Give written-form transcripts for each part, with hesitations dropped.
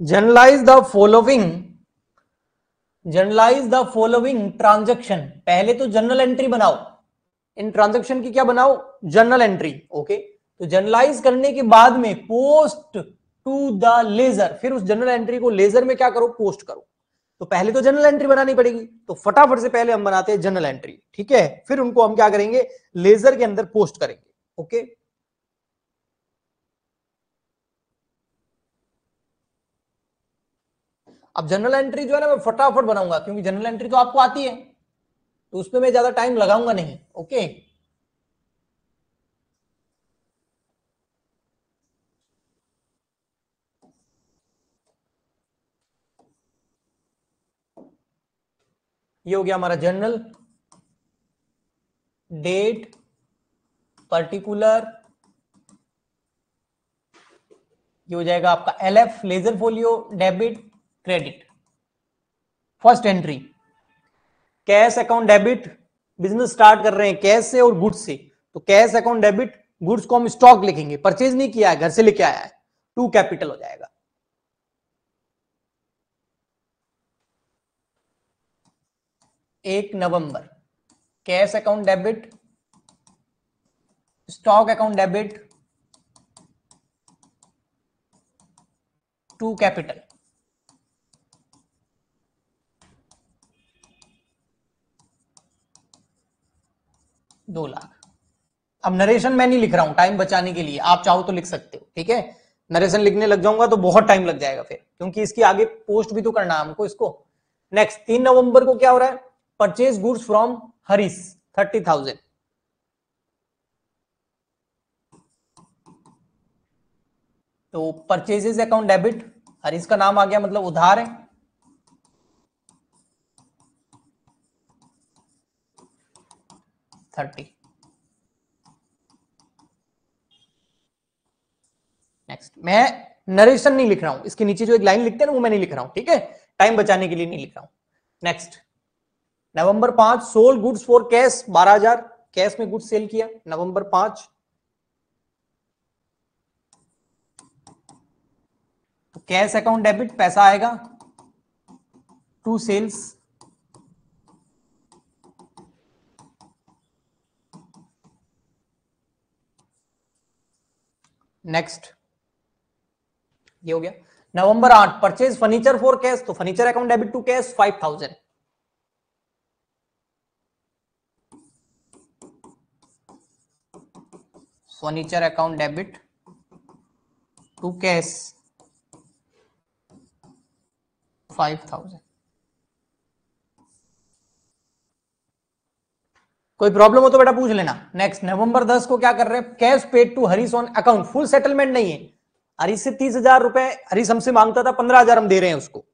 Generalise the following, generalize the following transaction. पहले तो general entry बनाओ, इन ट्रांजैक्शन की क्या बनाओ, जनरल एंट्री। ओके, तो जनरलाइज करने के बाद में पोस्ट टू द लेजर, फिर उस जनरल एंट्री को लेजर में क्या करो, पोस्ट करो। तो पहले तो जनरल एंट्री बनानी पड़ेगी, तो फटाफट से पहले हम बनाते हैं जनरल एंट्री, ठीक है, फिर उनको हम क्या करेंगे, लेजर के अंदर पोस्ट करेंगे। ओके, अब जनरल एंट्री जो है ना मैं फटाफट बनाऊंगा, क्योंकि जनरल एंट्री तो आपको आती है, तो उसमें मैं ज्यादा टाइम लगाऊंगा नहीं। ओके, ये हो गया हमारा जनरल, डेट, पर्टिकुलर, ये हो जाएगा आपका LF, ledger folio, debit, credit. First entry, cash account debit, business start कर रहे हैं कैश से और गुड्स से, तो कैश अकाउंट डेबिट, गुड्स को हम स्टॉक लिखेंगे, परचेज नहीं किया है, घर से लेके आया है, टू कैपिटल हो जाएगा। 1 November, cash account debit, stock account debit, to capital, ₹2,00,000। अब नरेशन मैं नहीं लिख रहा हूं टाइम बचाने के लिए, आप चाहो तो लिख सकते हो, ठीक है। नरेशन लिखने लग जाऊंगा तो बहुत टाइम लग जाएगा फिर, क्योंकि इसकी आगे पोस्ट भी तो करना है हमको इसको। नेक्स्ट 3 नवंबर को क्या हो रहा है, परचेज गुड्स फ्रॉम हरीश 30,000। तो परचेजेस अकाउंट डेबिट, हरीश का नाम आ गया मतलब उधार है, $30। नेक्स्ट, मैं नरेशन नहीं लिख रहा हूं, इसके नीचे जो एक लाइन लिखते हैं ना वो मैं नहीं लिख रहा हूं, ठीक है, टाइम बचाने के लिए नहीं लिख रहा हूं। Next, November 5, sold goods for cash 12,000, cash में गुड्स सेल किया नवंबर 5। तो कैश अकाउंट डेबिट, पैसा आएगा टू सेल्स, नेक्स्ट, ये हो गया। November 8, purchase furniture for cash, तो furniture account debit to cash 5,000। Furniture account debit to cash 5,000। कोई प्रॉब्लम हो तो बेटा पूछ लेना। नेक्स्ट, नवंबर 10 को क्या कर रहे हैं, cash paid to Harish on account, full settlement नहीं है, हरीश से 30,000 रुपए हरीश हमसे मांगता था, 15,000 हम दे रहे हैं उसको,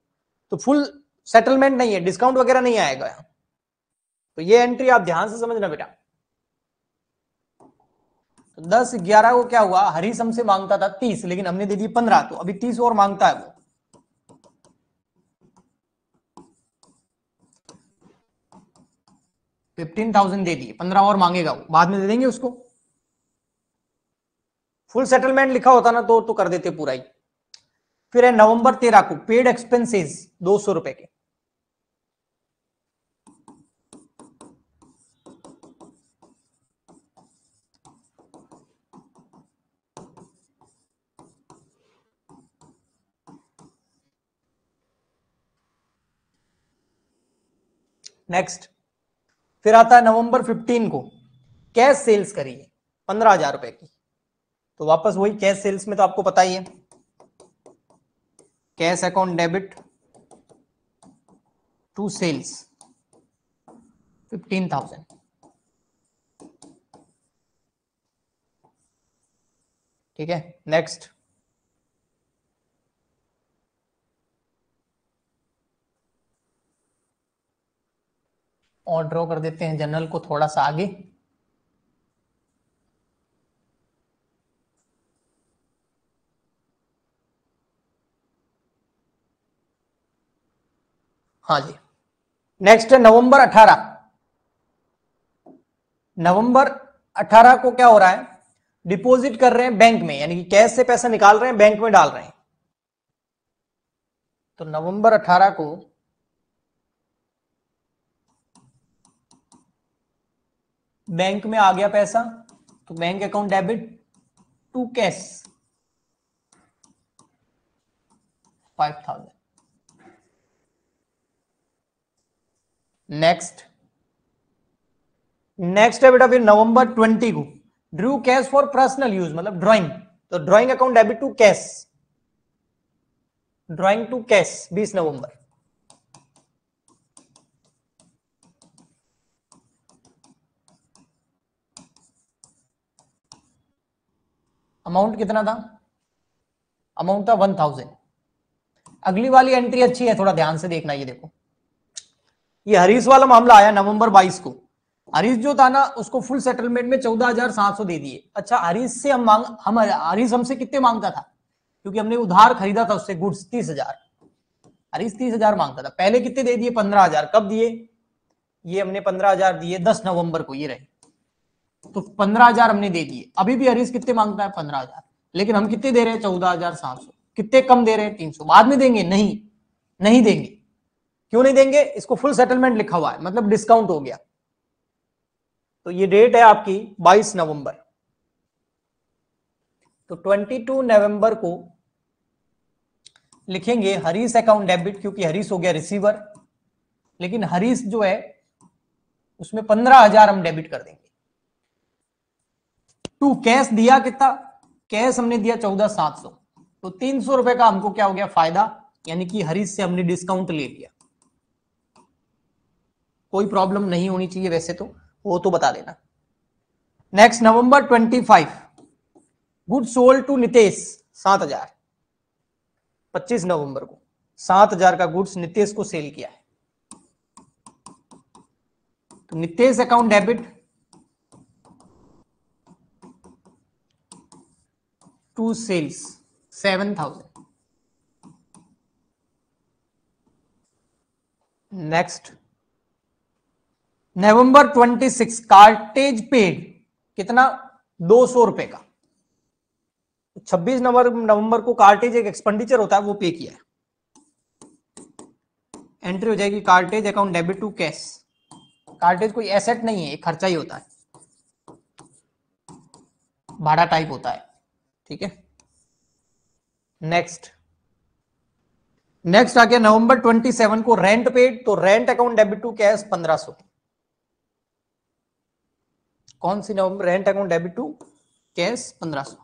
तो फुल सेटलमेंट नहीं है, डिस्काउंट वगैरह नहीं आएगा यहां। तो ये एंट्री आप ध्यान से समझना बेटा। तो 10/11 को क्या हुआ, हरीश हमसे मांगता था 30, लेकिन हमने दे दी 15, तो अभी 30 और मांगता है वो, $15,000 दे दिए, 15 और मांगेगा वो, बाद में दे देंगे उसको। फुल सेटलमेंट लिखा होता ना तो कर देते पूरा ही। फिर है नवंबर 13 को पेड एक्सपेंसेस 200 रुपए के, नेक्स्ट। फिर आता है नवंबर 15 को कैश सेल्स करिए 15,000 रुपए की, तो वापस वही कैश सेल्स में तो आपको पता ही है, cash account debit to sales 15,000। ठीक है, नेक्स्ट। और ड्रॉ कर देते हैं जनरल को थोड़ा सा आगे, हाँ जी। नेक्स्ट है नवंबर 18, नवंबर 18 को क्या हो रहा है, डिपॉजिट कर रहे हैं बैंक में, यानी कि कैश से पैसा निकाल रहे हैं बैंक में डाल रहे हैं, तो नवंबर 18 को बैंक में आ गया पैसा, तो bank account debit to cash 5000। Next है बेटा फिर नवंबर 20 को drew cash for personal use, मतलब ड्राइंग, तो drawing account debit to cash, drawing to cash 20 November. Amount कितना था? अमाउंट था 1000। अगली वाली एंट्री अच्छी है, थोड़ा ध्यान से देखना। ये देखो, ये हरीश वाला मामला आया नवंबर 22 को। हरीश जो था ना, उसको फुल सेटलमेंट में 14,700 दे दिए। अच्छा, हरीश से हरीश हमसे कितने मांगता था? क्योंकि हमने उधार खरीदा था उससे गुड्स 30,000। हरीश 30,000 मांगता था। पहले कितने दे दिए? 15,000। कब दिए? ये हमने 15,000 दिए 10 नवंबर को, ये रहे। तो 15,000 हमने दे दिए। अभी भी हरीश कितने मांगता है? 15,000। लेकिन हम कितने दे रहे हैं? 14,700। कितने कम दे रहे हैं? 300। बाद में देंगे? नहीं, नहीं देंगे। क्यों नहीं देंगे? इसको फुल सेटलमेंट लिखा हुआ है, मतलब डिस्काउंट हो गया। तो ये डेट है आपकी 22 नवंबर। तो 22 नवंबर को लिखेंगे हरीश अकाउंट डेबिट, क्योंकि हरीश हो गया रिसीवर। लेकिन हरीश जो है उसमें 15,000 हम डेबिट कर देंगे। टू कैश दिया कितना? कैश हमने दिया 14,700। तो 300 रुपए का हमको क्या हो गया? फायदा, यानी कि हरीश से हमने डिस्काउंट ले लिया। कोई प्रॉब्लम नहीं होनी चाहिए वैसे तो, वो तो बता देना। Next November 25, good sold to Nitesh 7,000। 25 November को 7,000 का गुड्स नितेश को सेल किया है। तो Nitesh account debit to sales 7,000। Next November 26, cartage paid कितना? 200 रुपए का। 26 नवंबर को कार्टेज एक एक्सपेंडिचर होता है, वो पे किया है। एंट्री हो जाएगी cartage account debit to cash. Cartage कोई एसेट नहीं है, एक खर्चा ही होता है, भाड़ा टाइप होता है। ठीक है। नेक्स्ट आ गया नवंबर 27 को रेंट पेड, तो rent account debit to cash 1500। कौन सी नवंबर? Rent account debit to cash 1500।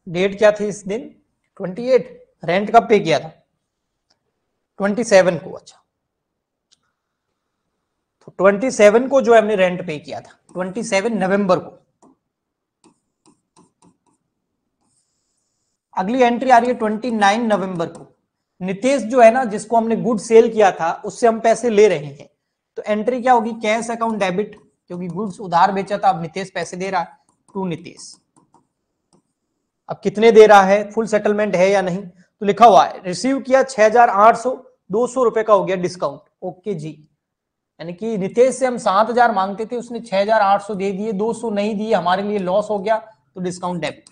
Date क्या थी इस दिन? 28। रेंट कब पे किया था? 27 को। अच्छा, तो 27 को जो है हमने रेंट पे किया था, 27 नवंबर को। अगली एंट्री आ रही है 29 नवंबर को। नितेश जो है ना, जिसको हमने गुड सेल किया था, उससे हम पैसे ले रहे हैं। तो एंट्री क्या होगी? कैश अकाउंट डेबिट, क्योंकि गुड्स उधार बेचा था, अब नितेश पैसे दे रहा है, टू नितेश। अब कितने दे रहा है? फुल सेटलमेंट है या नहीं? तो लिखा हुआ है रिसीव किया 6,800, 200 रुपए का हो गया डिस्काउंट। ओके जी, यानी कि नितेश से हम 7,000 मांगते थे, उसने 6,800 दे दिए, 200 नहीं दिए, हमारे लिए लॉस हो गया, तो डिस्काउंट डेबिट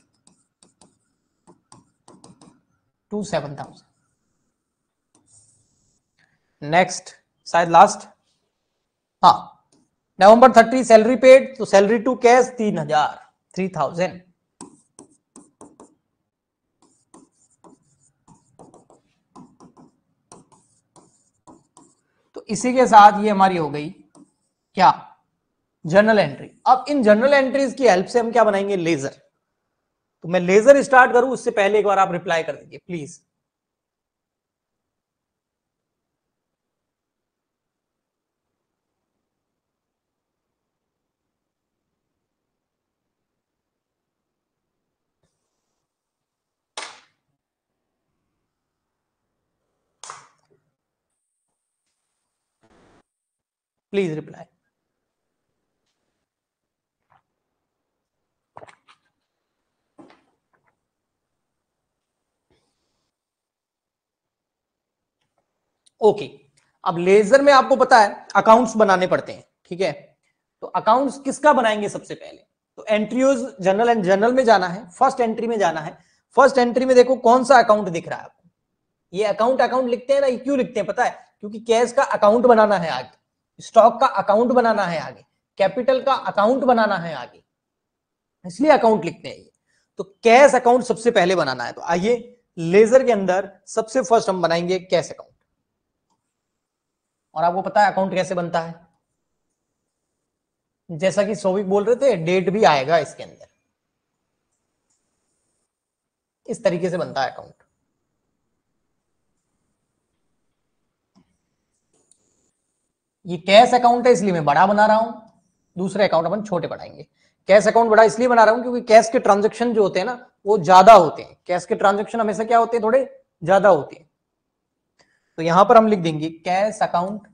टू 7,000। नेक्स्ट, शायद लास्ट, हाँ, नवंबर 30 सैलरी पेड, तो सैलरी टू कैश 3,000। तो इसी के साथ ये हमारी हो गई क्या? Journal entry. अब इन जर्नल एंट्रीज की हेल्प से हम क्या बनाएंगे? लेजर। तो मैं लेजर स्टार्ट करूं उससे पहले एक बार आप रिप्लाई कर दीजिए प्लीज। Please reply. ओके, अब लेजर में आपको पता है अकाउंट्स बनाने पड़ते हैं। ठीक है, तो अकाउंट्स किसका बनाएंगे सबसे पहले? तो एंट्रीज जनरल एंड जनरल में जाना है, फर्स्ट एंट्री में जाना है। फर्स्ट एंट्री में देखो कौन सा अकाउंट दिख रहा है आपको, ये अकाउंट अकाउंट लिखते हैं ना, ये क्यों लिखते हैं पता है? क्योंकि कैश का अकाउंट बनाना है आगे, स्टॉक का अकाउंट बनाना है आगे, कैपिटल का अकाउंट बनाना है आगे, इसलिए अकाउंट लिखते हैं ये। तो कैश अकाउंट सबसे पहले बनाना है। तो आइए लेजर के अंदर सबसे फर्स्ट हम बनाएंगे कैश अकाउंट। और आपको पता है अकाउंट कैसे बनता है, जैसा कि सौविक बोल रहे थे, डेट भी आएगा इसके अंदर, इस तरीके से बनता है अकाउंट। ये कैश अकाउंट है इसलिए मैं बड़ा बना रहा हूं, दूसरे अकाउंट अपन छोटे बढ़ाएंगे। कैश अकाउंट बड़ा इसलिए बना रहा हूं क्योंकि कैश के ट्रांजैक्शन जो होते हैं ना वो ज्यादा होते हैं, कैश के ट्रांजैक्शन हमेशा क्या होते हैं, थोड़े ज्यादा होते हैं। तो यहां पर हम लिख देंगे cash account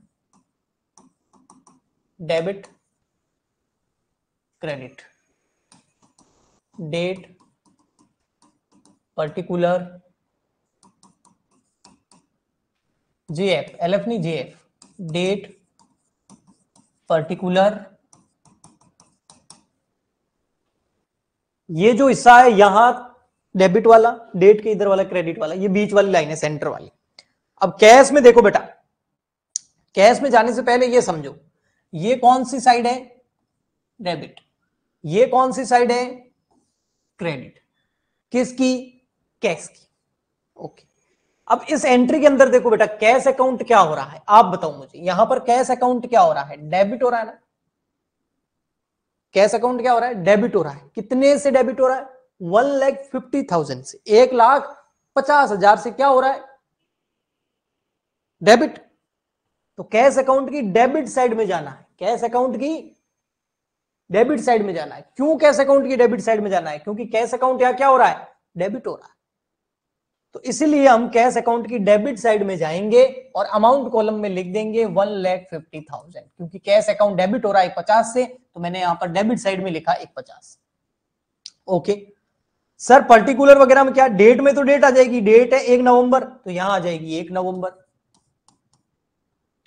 debit credit, date particular, JF, LF नहीं जेएफ, डेट पर्टिकुलर। ये जो हिस्सा है यहां डेबिट वाला, डेट के इधर वाला क्रेडिट वाला, ये बीच वाली लाइन है सेंटर वाली। अब कैश में देखो बेटा, कैश में जाने से पहले ये समझो, ये कौन सी साइड है, डेबिट, ये कौन सी साइड है, क्रेडिट, किसकी, कैश की। ओके, अब इस एंट्री के अंदर देखो बेटा कैश अकाउंट क्या हो रहा है, आप बताओ मुझे, यहां पर कैश अकाउंट क्या हो रहा है, डेबिट हो रहा है ना, कैश अकाउंट क्या हो रहा है, डेबिट हो रहा है। कितने से डेबिट हो रहा है, 1,50,000 से, 1,50,000 से क्या हो रहा है, डेबिट। तो कैश अकाउंट की डेबिट साइड में जाना है, कैश अकाउंट की डेबिट साइड में जाना है। क्यों कैश अकाउंट की डेबिट साइड में जाना है, क्योंकि कैश अकाउंट यहां क्या हो रहा है, डेबिट हो रहा है। तो इसीलिए हम कैश अकाउंट की डेबिट साइड में जाएंगे और अमाउंट कॉलम में लिख देंगे 1,50,000, क्योंकि कैश अकाउंट डेबिट हो रहा है 150 से, तो मैंने यहां पर डेबिट साइड में लिखा 150। ओके सर, पर्टिकुलर वगैरह में क्या, डेट में तो डेट आ जाएगी, डेट है 1 नवंबर, तो यहां आ जाएगी 1 नवंबर।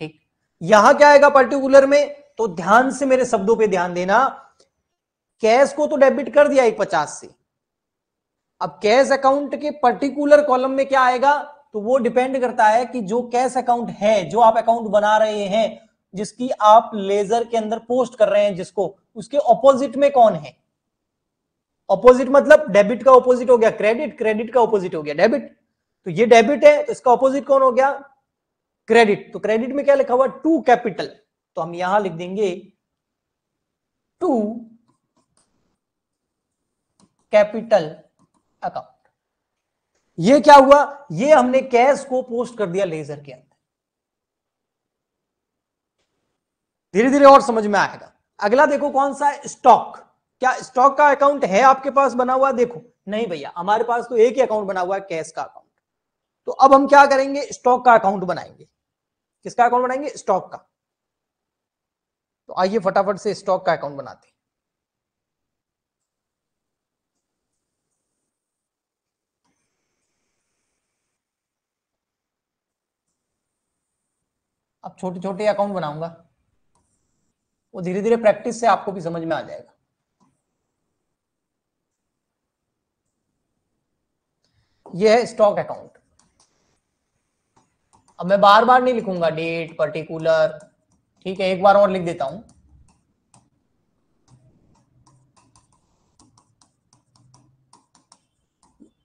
ठीक, यहां क्या आएगा पर्टिकुलर में, तो ध्यान से मेरे शब्दों पे ध्यान देना, कैश को तो डेबिट कर दिया 150 से, अब कैश अकाउंट के पर्टिकुलर कॉलम में क्या आएगा, तो वो डिपेंड करता है कि जो कैश अकाउंट है, जो आप अकाउंट बना रहे हैं, जिसकी आप लेजर के अंदर पोस्ट कर रहे हैं जिसको, उसके ऑपोजिट में कौन है। ऑपोजिट मतलब डेबिट का ऑपोजिट हो गया क्रेडिट, क्रेडिट का ऑपोजिट हो गया डेबिट। तो ये डेबिट है तो इसका ऑपोजिट कौन हो गया, क्रेडिट। तो क्रेडिट में क्या लिखा हुआ, टू कैपिटल, तो हम यहां लिख देंगे टू कैपिटल अकाउंट। ये क्या हुआ, ये हमने कैश को पोस्ट कर दिया लेजर के अंदर। धीरे धीरे और समझ में आएगा। अगला देखो कौन सा है, स्टॉक। क्या स्टॉक का अकाउंट है आपके पास बना हुआ, देखो नहीं भैया, हमारे पास तो एक ही अकाउंट बना हुआ है, कैश का अकाउंट। तो अब हम क्या करेंगे, स्टॉक का अकाउंट बनाएंगे। किसका अकाउंट बनाएंगे, स्टॉक का। तो आइए फटाफट से स्टॉक का अकाउंट बनाते हैं। अब छोटे छोटे अकाउंट बनाऊंगा, वो धीरे धीरे प्रैक्टिस से आपको भी समझ में आ जाएगा। ये है स्टॉक अकाउंट। अब मैं बार बार नहीं लिखूंगा डेट पर्टिकुलर, ठीक है, एक बार और लिख देता हूं।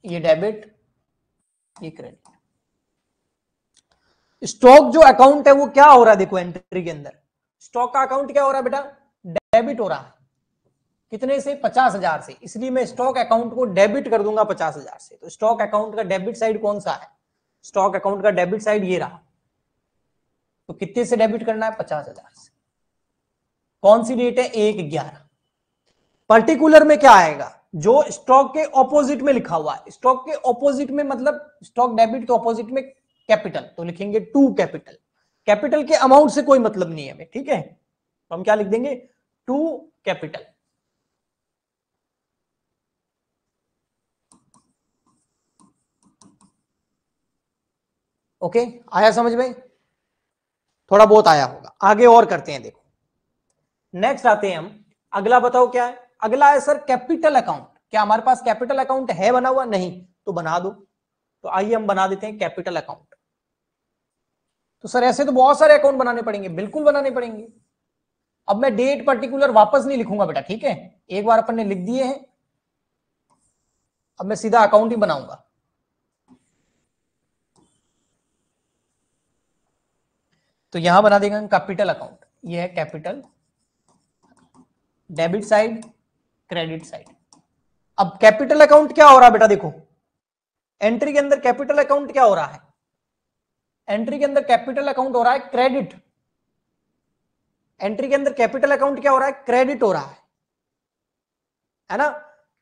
ये डेबिट, ये क्रेडिट। स्टॉक जो अकाउंट है वो क्या हो रहा है, देखो एंट्री के अंदर स्टॉक का अकाउंट क्या हो रहा है बेटा, डेबिट हो रहा है। कितने से, 50,000 से, इसलिए मैं स्टॉक अकाउंट को डेबिट कर दूंगा 50,000 से। तो स्टॉक अकाउंट का डेबिट साइड कौन सा है, स्टॉक अकाउंट का डेबिट साइड ये रहा। तो कितने से डेबिट करना है, 50,000 से। कौन सी डेट है, 1/11। पर्टिकुलर में क्या आएगा, जो स्टॉक के ऑपोजिट में लिखा हुआ है, स्टॉक के ऑपोजिट में मतलब स्टॉक डेबिट के ऑपोजिट में कैपिटल, तो लिखेंगे टू कैपिटल। कैपिटल के अमाउंट से कोई मतलब नहीं है हमें, ठीक है, तो हम क्या लिख देंगे, टू कैपिटल। ओके, आया समझ में, थोड़ा बहुत आया होगा। आगे और करते हैं, देखो नेक्स्ट आते हैं हम, अगला बताओ क्या है, अगला है सर कैपिटल अकाउंट। क्या हमारे पास कैपिटल अकाउंट है बना हुआ? नहीं, तो बना दो। तो आइए हम बना देते हैं कैपिटल अकाउंट। तो सर ऐसे तो बहुत सारे अकाउंट बनाने पड़ेंगे, बिल्कुल बनाने पड़ेंगे। अब मैं डेट पर्टिकुलर वापस नहीं लिखूंगा बेटा, ठीक है, एक बार अपन ने लिख दिए हैं, अब मैं सीधा अकाउंट ही बनाऊंगा। तो यहां बना देंगे कैपिटल अकाउंट। ये है capital, debit side, credit side. अब कैपिटल अकाउंट क्या हो रहा है बेटा? देखो एंट्री के अंदर कैपिटल अकाउंट क्या हो रहा है? एंट्री के अंदर कैपिटल अकाउंट हो रहा है क्रेडिट। एंट्री के अंदर कैपिटल अकाउंट क्या हो रहा है? क्रेडिट हो रहा है ना।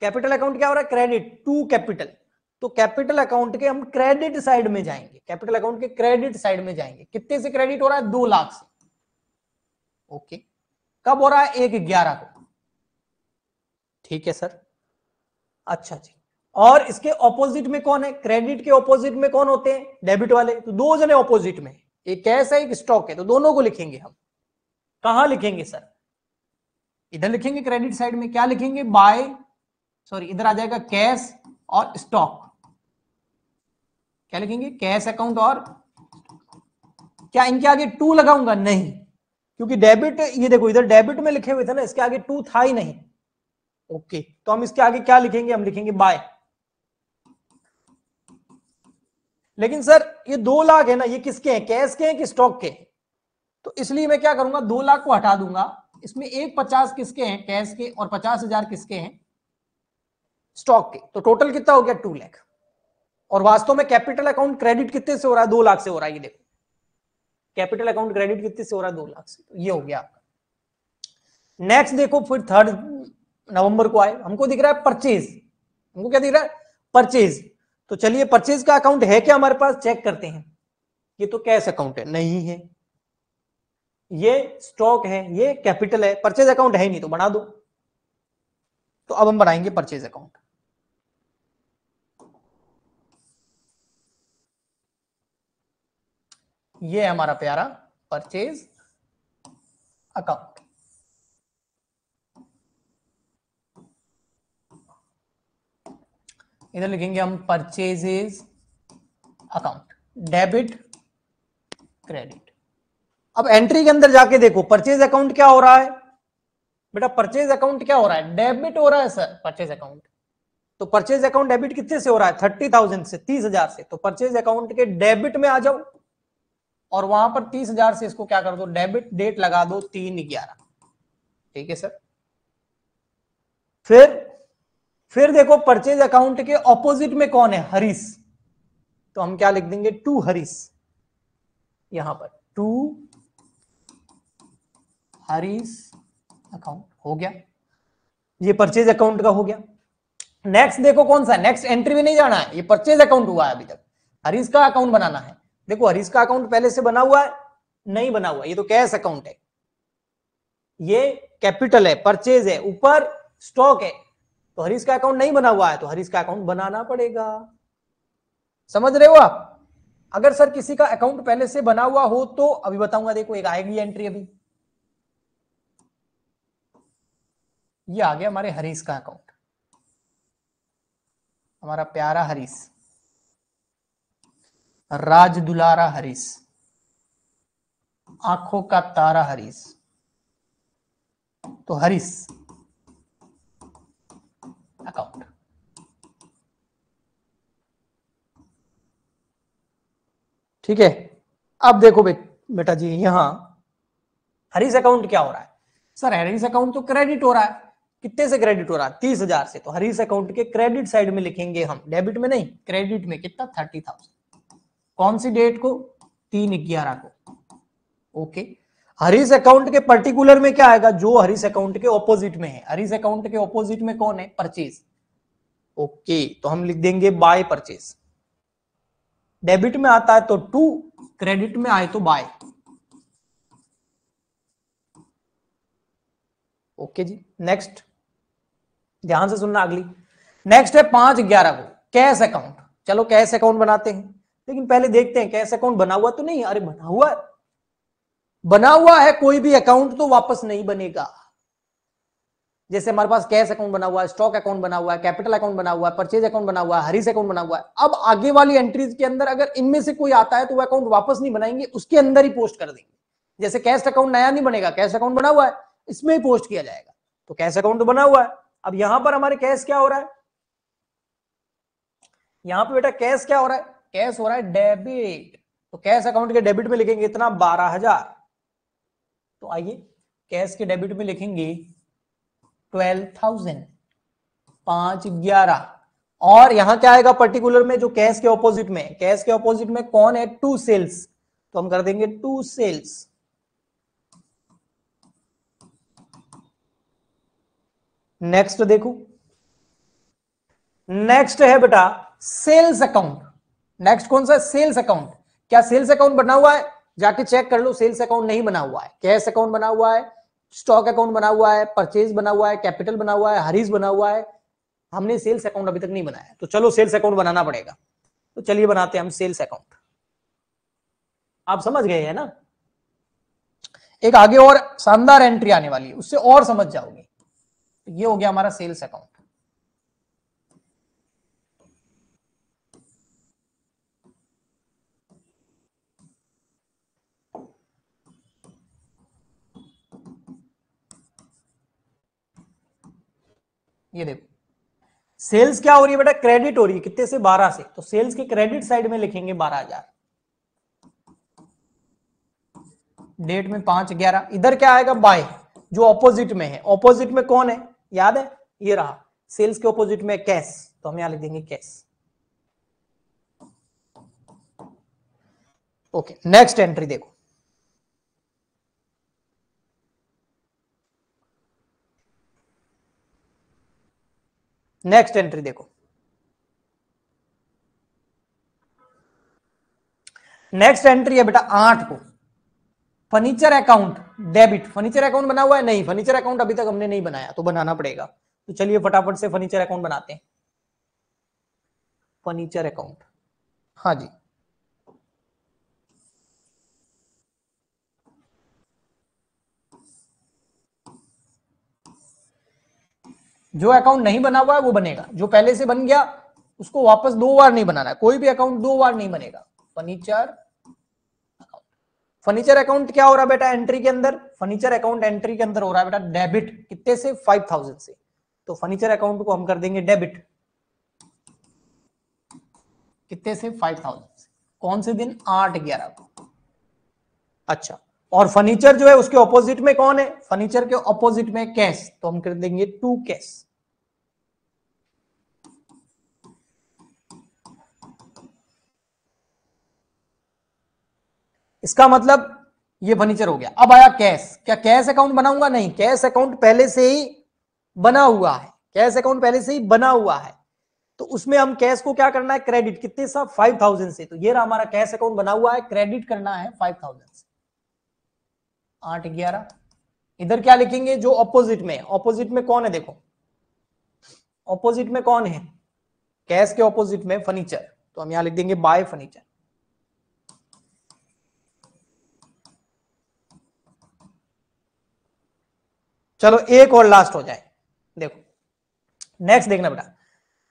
कैपिटल अकाउंट क्या हो रहा है? Credit to capital. तो कैपिटल अकाउंट के हम क्रेडिट साइड में जाएंगे, कैपिटल अकाउंट के क्रेडिट साइड में जाएंगे। कितने से क्रेडिट हो रहा है? 2 लाख से। ओके, कब हो रहा है? 1/11 को। ठीक है सर, अच्छा जी। और इसके ऑपोजिट में कौन है? क्रेडिट के ऑपोजिट में कौन होते हैं? डेबिट वाले। तो 2 जने ऑपोजिट में, एक कैश है एक स्टॉक है, तो दोनों को लिखेंगे हम। कहां लिखेंगे सर? इधर लिखेंगे क्रेडिट साइड में। क्या लिखेंगे? बाय, सॉरी इधर आ जाएगा कैश और स्टॉक। क्या लिखेंगे? Cash account. और क्या इनके आगे 2 लगाऊंगा? नहीं, क्योंकि डेबिट, ये देखो इधर डेबिट में लिखे हुए थे ना, इसके आगे 2 था ही नहीं। ओके, तो हम इसके आगे क्या लिखेंगे? हम लिखेंगे बाय। लेकिन सर ये 2 लाख है ना, ये किसके हैं? कैश के हैं कि स्टॉक के? तो इसलिए मैं क्या करूंगा, 2 लाख को हटा दूंगा। इसमें 150 किसके हैं? कैश के। और 50,000 किसके हैं? स्टॉक के। तो टोटल कितना हो गया? 2 लाख। और वास्तव में कैपिटल अकाउंट क्रेडिट कितने से हो रहा है? 2 लाख से हो रहा है। ये देखो कैपिटल अकाउंट क्रेडिट कितने से हो रहा है? 2 लाख से। तो ये हो गया आपका। नेक्स्ट देखो, फिर 3 नवंबर को आए, हमको दिख रहा है परचेज। हमको क्या दिख रहा है? परचेज। तो चलिए परचेज का अकाउंट है क्या हमारे पास? चेक करते हैं। ये तो कैश अकाउंट है, नहीं है। ये स्टॉक है, ये कैपिटल है, परचेज अकाउंट है नहीं, तो बना दो। तो अब हम बनाएंगे परचेज अकाउंट। ये है हमारा प्यारा परचेज अकाउंट। इधर लिखेंगे हम परचेजेस अकाउंट, डेबिट क्रेडिट। अब एंट्री के अंदर जाके देखो परचेज अकाउंट क्या हो रहा है बेटा? परचेज अकाउंट क्या हो रहा है? डेबिट हो रहा है सर परचेज अकाउंट। तो परचेज अकाउंट डेबिट कितने से हो रहा है? 30,000 से, 30,000 से। तो परचेज अकाउंट के डेबिट में आ जाओ और वहां पर 30,000 से इसको क्या कर दो? डेबिट, डेट लगा दो 3/11। ठीक है सर। फिर देखो परचेज अकाउंट के ऑपोजिट में कौन है? हरीश। तो हम क्या लिख देंगे? टू हरीश। यहां पर टू हरीश अकाउंट हो गया। ये परचेज अकाउंट का हो गया। नेक्स्ट देखो कौन सा? नेक्स्ट एंट्री में नहीं जाना है, ये परचेज अकाउंट हुआ है अभी तक। हरीश का अकाउंट बनाना है। देखो हरीश का अकाउंट पहले से बना हुआ है? नहीं बना हुआ, ये तो कैश अकाउंट है। ये कैपिटल है, परचेज है, ऊपर स्टॉक है। तो हरीश का अकाउंट नहीं बना हुआ है, तो हरीश का अकाउंट बनाना पड़ेगा। समझ रहे हो आप? अगर सर किसी का अकाउंट पहले से बना हुआ हो तो अभी बताऊंगा। देखो एक आएगी एंट्री अभी, ये आ गया हमारे हरीश का अकाउंट। हमारा प्यारा हरीश, राज दुलारा हरीश, आंखों का तारा हरीश। तो हरीश अकाउंट। ठीक है। अब देखो बेटा जी, यहां हरीश अकाउंट क्या हो रहा है? सर हरीश अकाउंट तो क्रेडिट हो रहा है। कितने से क्रेडिट हो रहा है? 30,000 से। तो हरीश अकाउंट के क्रेडिट साइड में लिखेंगे हम, डेबिट में नहीं, क्रेडिट में। कितना? 30,000। कौन सी डेट को? 3/11 को। ओके। हरीश अकाउंट के पर्टिकुलर में क्या आएगा? जो हरीश अकाउंट के ऑपोजिट में है। हरीश अकाउंट के ऑपोजिट में कौन है? परचेज। ओके, तो हम लिख देंगे बाय परचेज। डेबिट में आता है तो 2, क्रेडिट में आए तो बाय। ओके जी। नेक्स्ट ध्यान से सुनना अगली। नेक्स्ट है 5/11 को कैश अकाउंट। चलो कैश अकाउंट बनाते हैं, लेकिन पहले देखते हैं कैश अकाउंट बना हुआ तो नहीं। अरे बना हुआ है, बना हुआ है। कोई भी अकाउंट तो वापस नहीं बनेगा। जैसे हमारे पास कैश अकाउंट बना हुआ है, स्टॉक अकाउंट बना हुआ है, कैपिटल अकाउंट बना हुआ है, परचेज अकाउंट बना हुआ है, हरीस अकाउंट बना हुआ है। अब आगे वाली एंट्रीज के अंदर अगर इनमें से कोई आता है तो वो अकाउंट वापस नहीं बनाएंगे, उसके अंदर ही पोस्ट कर देंगे। जैसे कैश अकाउंट नया नहीं बनेगा, कैश अकाउंट बना हुआ है, इसमें ही पोस्ट किया जाएगा। तो कैश अकाउंट तो बना हुआ है। अब यहां पर हमारे कैश क्या हो रहा है, यहां पे बेटा कैश क्या हो रहा है, कैश हो रहा है डेबिट। तो कैश अकाउंट के डेबिट में लिखेंगे इतना 12,000। तो आइए कैश के डेबिट में लिखेंगे 12,000, 511। और यहां क्या आएगा पर्टिकुलर में, जो कैश के ऑपोजिट में, कैश के ऑपोजिट में कौन है, टू सेल्स। तो हम कर देंगे टू सेल्स। नेक्स्ट देखो, नेक्स्ट है बेटा सेल्स अकाउंट। नेक्स्ट कौन सा, सेल्स अकाउंट। क्या सेल्स अकाउंट बना हुआ है, जाके चेक कर लो, सेल्स अकाउंट नहीं बना हुआ है। कैश अकाउंट बना हुआ है, स्टॉक अकाउंट बना हुआ है, परचेज बना हुआ है, कैपिटल बना हुआ है, हरीज बना हुआ है। हमने सेल्स अकाउंट अभी तक नहीं बनाया, तो चलो सेल्स अकाउंट बनाना पड़ेगा। तो चलिए बनाते हैं हम सेल्स अकाउंट। आप समझ गए हैं ना, एक आगे और शानदार एंट्री आने वाली है, उससे और समझ जाओगे। तो ये हो गया हमारा सेल्स अकाउंट। ये देखो सेल्स क्या हो रही है बेटा, क्रेडिट हो रही है, कितने से, 12 से। तो सेल्स के क्रेडिट साइड में लिखेंगे 12,000, डेट में 5/11। इधर क्या आएगा, बाय, जो ऑपोजिट में है। ऑपोजिट में कौन है, याद है, ये रहा सेल्स के ऑपोजिट में कैश, तो हम यहां लिख देंगे कैश। ओके, नेक्स्ट एंट्री देखो, नेक्स्ट एंट्री देखो, नेक्स्ट एंट्री है बेटा 8 को, furniture account debit. Furniture account बना हुआ है, नहीं, फर्नीचर अकाउंट अभी तक हमने नहीं बनाया, तो बनाना पड़ेगा। तो चलिए फटाफट से फर्नीचर अकाउंट बनाते हैं। फर्नीचर अकाउंट, हाँ जी, जो अकाउंट नहीं बना हुआ है वो बनेगा, जो पहले से बन गया उसको वापस 2 बार नहीं बनाना है। कोई भी अकाउंट 2 बार नहीं बनेगा। फर्नीचर अकाउंट, फर्नीचर अकाउंट क्या हो रहा है बेटा एंट्री के अंदर, फर्नीचर अकाउंट एंट्री के अंदर हो रहा है बेटा डेबिट, कितने से, 5,000 से। तो फर्नीचर अकाउंट को हम कर देंगे डेबिट, कितने से, 5,000 से। कौन से दिन, 8/11 को। अच्छा, और फर्नीचर जो है उसके ऑपोजिट में कौन है, फर्नीचर के ऑपोजिट में कैश, तो हम कर देंगे टू कैश। इसका मतलब ये फर्नीचर हो गया। अब आया कैश, क्या कैश अकाउंट बनाऊंगा, नहीं, कैश अकाउंट पहले से ही बना हुआ है, कैश अकाउंट पहले से ही बना हुआ है। तो उसमें हम कैश को क्या करना है, क्रेडिट, कितने सा, 5,000 से। तो ये रहा हमारा कैश अकाउंट बना हुआ है, क्रेडिट करना है 5,000 से, 8/11। इधर क्या लिखेंगे, जो ऑपोजिट में, ऑपोजिट में कौन है, देखो ऑपोजिट में कौन है, कैश के ऑपोजिट में फर्नीचर, तो हम यहां लिख देंगे बाय फर्नीचर। चलो एक और लास्ट हो जाए, देखो नेक्स्ट देखना बेटा,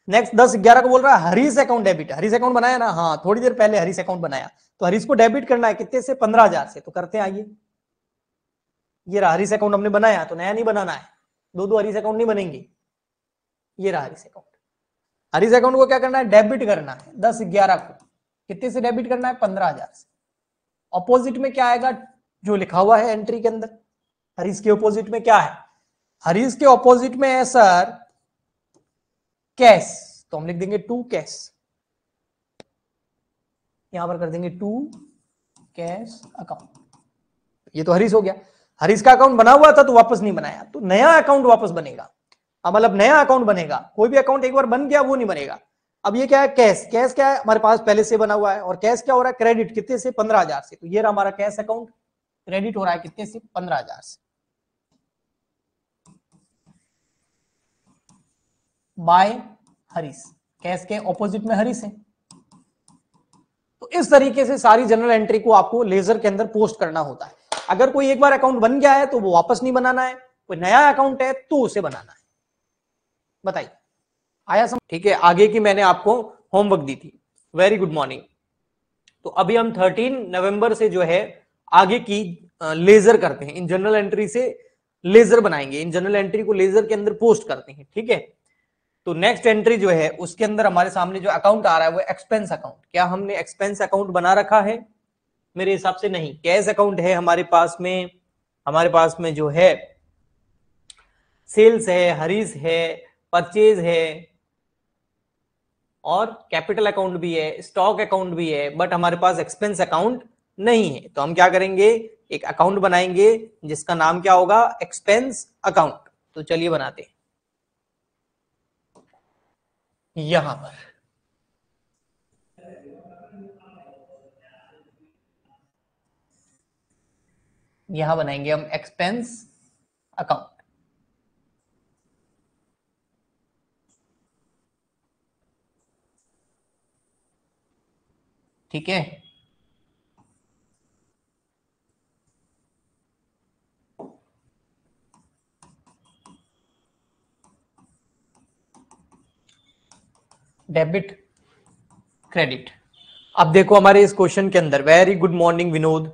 नेक्स्ट 10/11 को बोल रहा है Harish account debit. Harish account बनाया ना, हाँ थोड़ी देर पहले हरीश अकाउंट बनाया। तो हरीश को डेबिट करना है, कितने से, 15,000 से। तो करते हैं, आइए, ये रहा हरीश अकाउंट हमने बनाया, तो नया नहीं बनाना है, दो हरीश अकाउंट नहीं बनेंगे। ये रहा हरीश अकाउंट, हरीश अकाउंट को क्या करना है, डेबिट करना है 10/11 को, कितने से डेबिट करना है, 15,000 से। ऑपोजिट में क्या आएगा, जो लिखा हुआ है एंट्री के अंदर, हरीश के ऑपोजिट में क्या है, हरीश के ऑपोजिट में है सर कैश, तो हम लिख देंगे टू कैश, यहां पर कर देंगे टू कैश अकाउंट। ये तो हरीश हो गया, हरीश का अकाउंट बना हुआ था तो वापस नहीं बनाया, तो नया अकाउंट वापस बनेगा। अब मतलब नया अकाउंट बनेगा, कोई भी अकाउंट एक बार बन गया वो नहीं बनेगा। अब ये क्या है, कैश, कैश क्या है, हमारे पास पहले से बना हुआ है, और कैश क्या हो रहा है, क्रेडिट, कितने से, 15,000 से। तो ये रहा हमारा कैश अकाउंट, क्रेडिट हो रहा है कितने से, 15,000 से, बाय हरीश, कैश के ऑपोजिट में हरीश है। तो इस तरीके से सारी जनरल एंट्री को आपको लेजर के अंदर पोस्ट करना होता है। अगर कोई एक बार अकाउंट बन गया है तो वो वापस नहीं बनाना है, कोई नया अकाउंट है तो उसे बनाना है। बताइए, आया समझ? ठीक है, आगे की मैंने आपको होमवर्क दी थी। Very good morning. तो अभी हम 13 नवंबर से जो है आगे की लेजर करते हैं। इन जनरल एंट्री से लेजर बनाएंगे, इन जनरल एंट्री को लेजर के अंदर पोस्ट करते हैं। ठीक है, तो नेक्स्ट एंट्री जो है उसके अंदर हमारे सामने जो अकाउंट आ रहा है वो एक्सपेंस अकाउंट। क्या हमने एक्सपेंस अकाउंट बना रखा है? मेरे हिसाब से नहीं। कैश अकाउंट है हमारे पास में, हमारे पास में जो है सेल्स है, हरीस है, परचेज है और कैपिटल अकाउंट भी है, स्टॉक अकाउंट भी है, बट हमारे पास एक्सपेंस अकाउंट नहीं है। तो हम क्या करेंगे, एक अकाउंट बनाएंगे जिसका नाम क्या होगा, एक्सपेंस अकाउंट। तो चलिए बनाते हैं। यहां पर यहां बनाएंगे हम एक्सपेंस अकाउंट। ठीक है, डेबिट क्रेडिट। अब देखो हमारे इस क्वेश्चन के अंदर, वेरी गुड मॉर्निंग विनोद,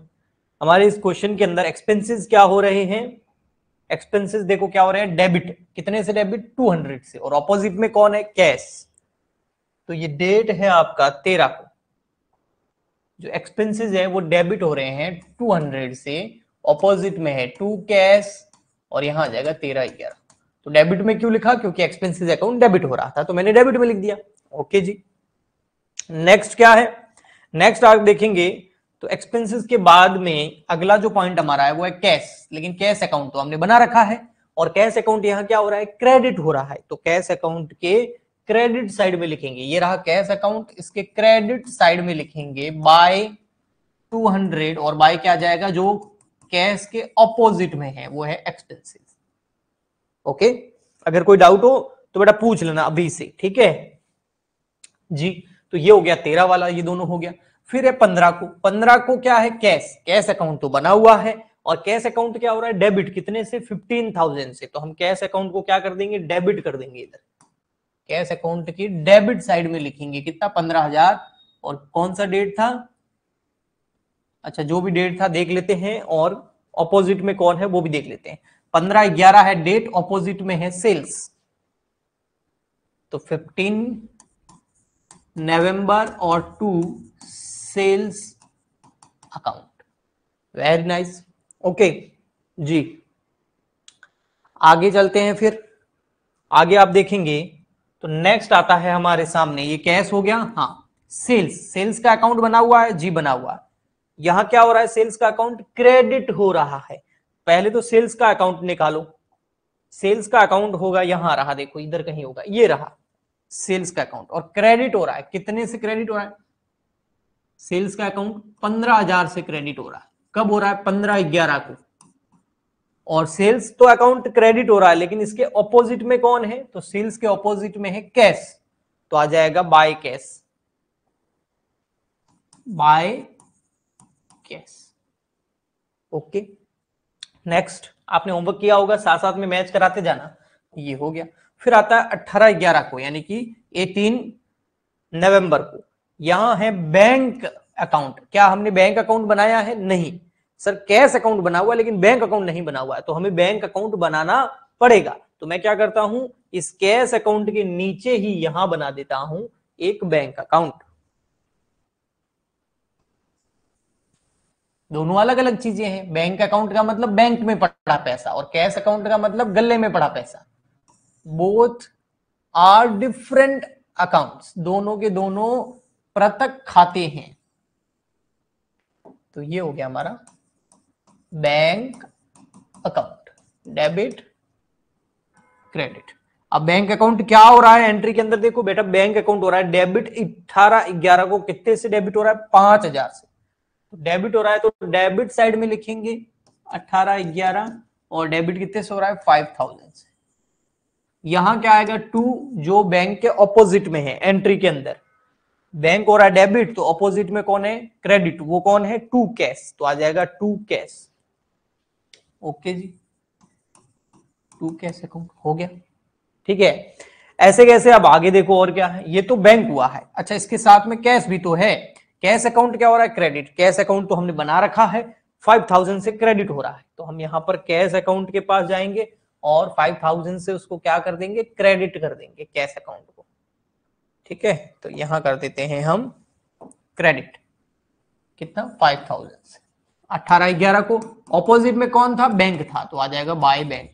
हमारे इस क्वेश्चन के अंदर एक्सपेंसेस क्या हो रहे हैं, एक्सपेंसेस देखो क्या हो रहे हैं, डेबिट। कितने से डेबिट, 200 से, और ऑपोजिट में कौन है, कैश। तो ये डेट है आपका 13 को, जो एक्सपेंसेस है वो डेबिट हो रहे हैं 200 से, ऑपोजिट में है 2 कैश, और यहां आ जाएगा 13/11। तो डेबिट में क्यों लिखा, क्योंकि एक्सपेंसेस अकाउंट डेबिट हो रहा था, तो मैंने डेबिट में लिख दिया। ओके जी, नेक्स्ट क्या है, नेक्स्ट आप देखेंगे तो एक्सपेंसेस के बाद में अगला जो पॉइंट हमारा है वो है कैश। लेकिन कैश अकाउंट तो हमने बना रखा है, और कैश अकाउंट यहां क्या हो रहा है, क्रेडिट हो रहा है। तो कैश अकाउंट के क्रेडिट साइड में लिखेंगे, ये रहा कैश अकाउंट, इसके क्रेडिट साइड में लिखेंगे बाय 200, और बाय क्या जाएगा, जो कैश के ऑपोजिट में है वो है एक्सपेंसेस। ओके, अगर कोई डाउट हो तो बेटा पूछ लेना अभी से, ठीक है जी। तो ये हो गया 13 वाला, ये दोनों हो गया। फिर है 15 को, 15 को क्या है, कैश। कैश अकाउंट तो बना हुआ है, और कैश अकाउंट क्या हो रहा है, डेबिट। कितने से, 15,000 से। तो हम कैश अकाउंट को क्या कर देंगे, डेबिट कर देंगे। इधर कैश अकाउंट की डेबिट साइड में लिखेंगे कितना, 15,000। और कौन सा डेट था, अच्छा जो भी डेट था देख लेते हैं, और ऑपोजिट में कौन है वो भी देख लेते हैं। 15/11 है डेट, ऑपोजिट में है सेल्स, तो 15 नवंबर और 2 sales account. Very nice, okay जी। आगे चलते हैं, फिर आगे आप देखेंगे तो नेक्स्ट आता है हमारे सामने, ये कैश हो गया, हाँ सेल्स। सेल्स का अकाउंट बना हुआ है जी, बना हुआ है। यहां क्या हो रहा है, सेल्स का अकाउंट क्रेडिट हो रहा है। पहले तो सेल्स का अकाउंट निकालो, सेल्स का अकाउंट होगा यहां रहा, देखो इधर कहीं होगा, ये रहा सेल्स का अकाउंट, और क्रेडिट हो रहा है। कितने से क्रेडिट हो रहा है, सेल्स का अकाउंट 15,000 से क्रेडिट हो रहा है। कब हो रहा है, 15/11 को। और सेल्स तो अकाउंट क्रेडिट हो रहा है, लेकिन इसके ऑपोजिट में कौन है, तो सेल्स के ऑपोजिट में है कैश, तो आ जाएगा by cash, by cash. Okay, next आपने होमवर्क किया होगा, साथ साथ में मैच कराते जाना। ये हो गया। फिर आता है 18/11 को, यानी कि 18 नवंबर को। यहां है बैंक अकाउंट। क्या हमने बैंक अकाउंट बनाया है, नहीं सर, कैश अकाउंट बना हुआ है लेकिन बैंक अकाउंट नहीं बना हुआ है, तो हमें बैंक अकाउंट बनाना पड़ेगा। तो मैं क्या करता हूं, इस कैश अकाउंट के नीचे ही यहां बना देता हूं एक बैंक अकाउंट। दोनों अलग अलग चीजें हैं। बैंक अकाउंट का मतलब बैंक में पड़ा पैसा, और कैश अकाउंट का मतलब गले में पड़ा पैसा। बोथ आर डिफरेंट अकाउंट्स, दोनों के दोनों पृथक खाते हैं। तो ये हो गया हमारा बैंक अकाउंट, डेबिट क्रेडिट। अब बैंक अकाउंट क्या हो रहा है, एंट्री के अंदर देखो बेटा, बैंक अकाउंट हो रहा है डेबिट 18/11 को। कितने से डेबिट हो रहा है, 5,000 से। तो डेबिट हो रहा है तो डेबिट साइड में लिखेंगे 18/11, और डेबिट कितने से हो रहा है, 5,000 से। यहां क्या आएगा, 2, जो बैंक के ऑपोजिट में है। एंट्री के अंदर बैंक हो रहा है डेबिट, तो ऑपोजिट में कौन है, क्रेडिट। वो कौन है, 2 कैश, तो आ जाएगा 2 cash. Okay ji, to cash account हो गया। ठीक है, ऐसे कैसे, अब आगे देखो और क्या है, ये तो बैंक हुआ है। अच्छा, इसके साथ में कैश भी तो है। कैश अकाउंट क्या हो रहा है, क्रेडिट। कैश अकाउंट तो हमने बना रखा है, 5000 से क्रेडिट हो रहा है, तो हम यहां पर कैश अकाउंट के पास जाएंगे और 5000 से उसको क्या कर देंगे, क्रेडिट कर देंगे कैश अकाउंट को। ठीक है, तो यहां कर देते हैं हम क्रेडिट, कितना 5000 से 18/11 को। ऑपोजिट में कौन था, बैंक था, तो आ जाएगा बाय बैंक।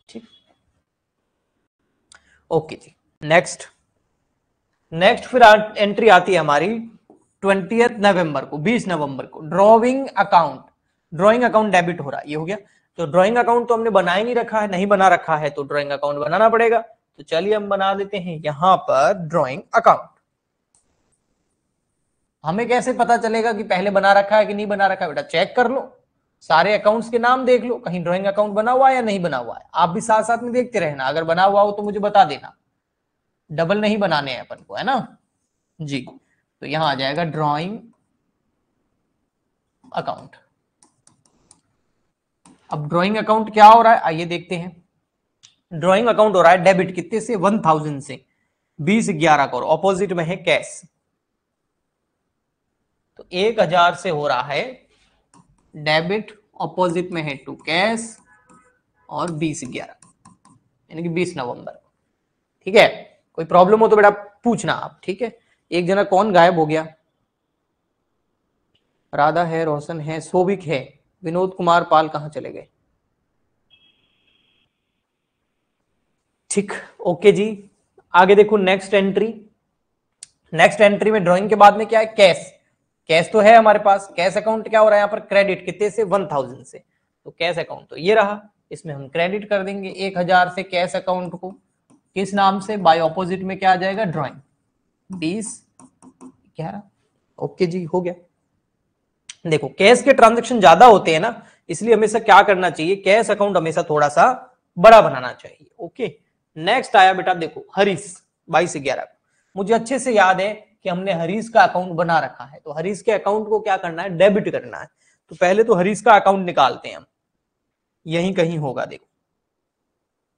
ठीक, ओके जी। नेक्स्ट फिर एंट्री आती है हमारी 20 नवंबर को, 20 नवंबर को, ड्रॉइंग अकाउंट डेबिट हो रहा है, ये हो गया। तो ड्रॉइंग अकाउंट तो हमने बना ही नहीं रखा है, नहीं बना रखा है, तो ड्रॉइंग अकाउंट बनाना पड़ेगा। तो चलिए हम बना देते हैं यहां पर ड्रॉइंग अकाउंट। हमें कैसे पता चलेगा कि पहले बना रखा है कि नहीं बना रखा है, बेटा चेक कर लो, सारे अकाउंट्स के नाम देख लो, कहीं ड्रॉइंग अकाउंट बना हुआ है या नहीं बना हुआ है। आप भी साथ साथ में देखते रहना, अगर बना हुआ हो तो मुझे बता देना, डबल नहीं बनाने हैं अपन को, है ना जी। तो यहां आ जाएगा ड्रॉइंग अकाउंट। अब ड्रॉइंग अकाउंट क्या हो रहा है, आइए देखते हैं। ड्रॉइंग अकाउंट हो रहा है डेबिट, कितने से, 1000 से 20/11 को, ऑपोजिट में है कैश, तो 1000 से हो रहा है डेबिट, ऑपोजिट में है टू कैश, और 20/11 यानी कि 20 नवंबर। ठीक है, कोई प्रॉब्लम हो तो बेटा पूछना आप। ठीक है, एक जना कौन गायब हो गया, राधा है, रोशन है, सोभिक है, विनोद कुमार पाल कहां चले गए। ठीक, ओके जी। आगे देखो नेक्स्ट एंट्री में ड्राइंग के बाद में क्या है, कैश तो है हमारे पास। कैश अकाउंट क्या हो रहा है यहाँ पर, क्रेडिट, कितने से, 1000 से, तो कैश अकाउंट तो ये रहा, इसमें हम क्रेडिट कर देंगे 1000 से कैश अकाउंट को, किस नाम से, बाय ऑपोजिट में क्या आ जाएगा, ड्राइंग 20/11। ओके जी, हो गया। देखो कैश के ट्रांजैक्शन ज्यादा होते हैं ना, इसलिए हमेशा क्या करना चाहिए, कैश अकाउंट हमेशा थोड़ा सा बड़ा बनाना चाहिए। ओके, नेक्स्ट आया बेटा, देखो हरीश 22/11। मुझे अच्छे से याद है कि हमने हरीश का अकाउंट बना रखा है, तो हरीश के अकाउंट को क्या करना है, डेबिट करना है। तो पहले तो हरीश का अकाउंट निकालते हैं हम, यहीं कहीं होगा, देखो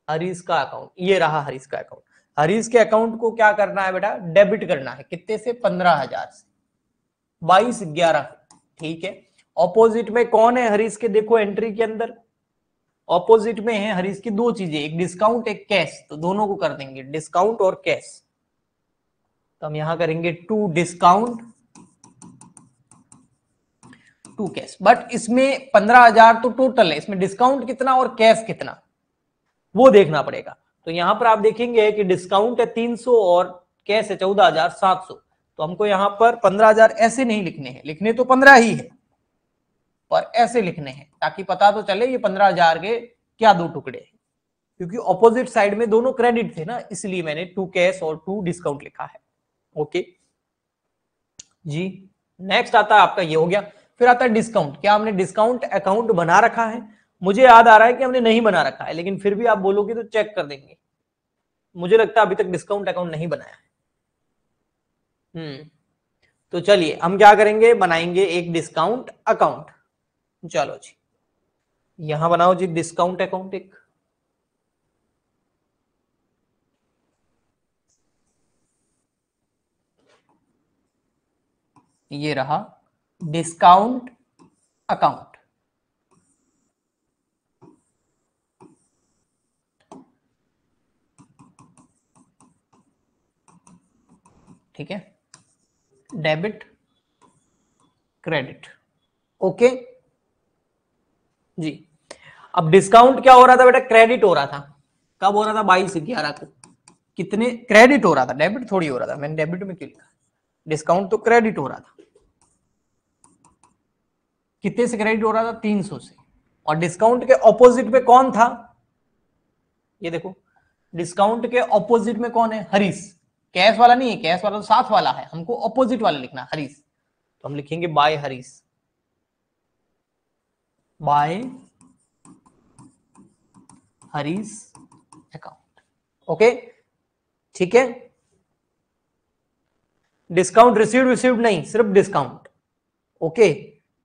हरीश का अकाउंट, ये रहा हरीश का अकाउंट। हरीश के अकाउंट को क्या करना है बेटा, डेबिट करना है, कितने से, 15,000 से 22/11। ठीक है, ऑपोजिट में कौन है हरीश के, देखो एंट्री के अंदर ऑपोजिट में है हरीश की दो चीजें, एक डिस्काउंट एक कैश, तो दोनों को कर देंगे डिस्काउंट और कैश। तो हम यहां करेंगे to discount to cash. But इसमें 15,000 तो टोटल है, इसमें डिस्काउंट कितना और कैश कितना वो देखना पड़ेगा। तो यहां पर आप देखेंगे कि डिस्काउंट है 300 और कैश है 14,700। तो हमको यहां पर 15,000 ऐसे नहीं लिखने हैं, लिखने तो 15 ही है, पर ऐसे लिखने हैं ताकि पता तो चले ये 15,000 के क्या दो टुकड़े हैं, क्योंकि ऑपोजिट साइड में दोनों क्रेडिट थे ना, इसलिए मैंने टू कैश और टू डिस्काउंट लिखा है। ओके जी, नेक्स्ट आता है आपका, ये हो गया। फिर आता है डिस्काउंट। क्या हमने डिस्काउंट अकाउंट बना रखा है, मुझे याद आ रहा है कि हमने नहीं बना रखा है, लेकिन फिर भी आप बोलोगे तो चेक कर देंगे। मुझे लगता है अभी तक डिस्काउंट अकाउंट नहीं बनाया है। तो चलिए हम क्या करेंगे, बनाएंगे एक डिस्काउंट अकाउंट। चलो जी, यहां बनाओ जी डिस्काउंट अकाउंट एक। ये रहा डिस्काउंट अकाउंट। ठीक है, डेबिट क्रेडिट। ओके जी। अब डिस्काउंट क्या हो रहा था बेटा, क्रेडिट हो रहा था। कब हो रहा था, 22/11 को। कितने क्रेडिट हो रहा था, डेबिट थोड़ी हो रहा था, मैंने डेबिट में क्यों लिखा, डिस्काउंट तो क्रेडिट हो रहा था। कितने से क्रेडिट हो रहा था, 300 से। और डिस्काउंट के ऑपोजिट में कौन था, ये देखो डिस्काउंट के ऑपोजिट में कौन है, हरीश। कैश वाला नहीं है, कैश वाला तो साथ वाला है, हमको ऑपोजिट वाला लिखना हरीश। तो हम लिखेंगे by Harish, by Harish account. Okay ठीक है, डिस्काउंट रिसीव्ड नहीं, सिर्फ डिस्काउंट। ओके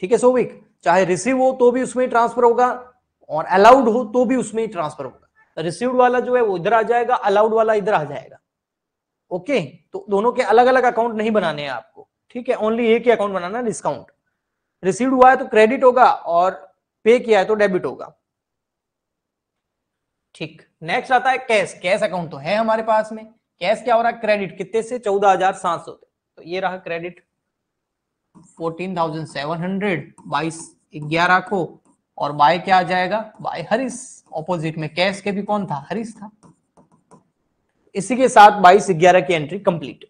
ठीक है सोविक, चाहे रिसीव हो तो भी उसमें ही ट्रांसफर होगा और अलाउड हो तो भी उसमें ही ट्रांसफर होगा। रिसीव्ड वाला जो है वो इधर आ जाएगा, अलाउड वाला इधर आ जाएगा। ओके, तो दोनों के अलग अलग अकाउंट नहीं बनाने हैं आपको, ठीक है, ओनली एक ही अकाउंट बनाना, डिस्काउंट। रिसीव्ड हुआ है तो क्रेडिट होगा और पे किया है तो डेबिट होगा। ठीक, नेक्स्ट आता है कैश। कैश अकाउंट तो है हमारे पास में। कैश क्या हो रहा है, क्रेडिट कितने से, 14,700, तो ये रहा क्रेडिट 14,700 22/11 को, और बाय क्या आ जाएगा, बाय हरीश। ऑपोजिट में कैश के भी कौन था, हरीश था। इसी के साथ 22/11 की एंट्री कंप्लीट।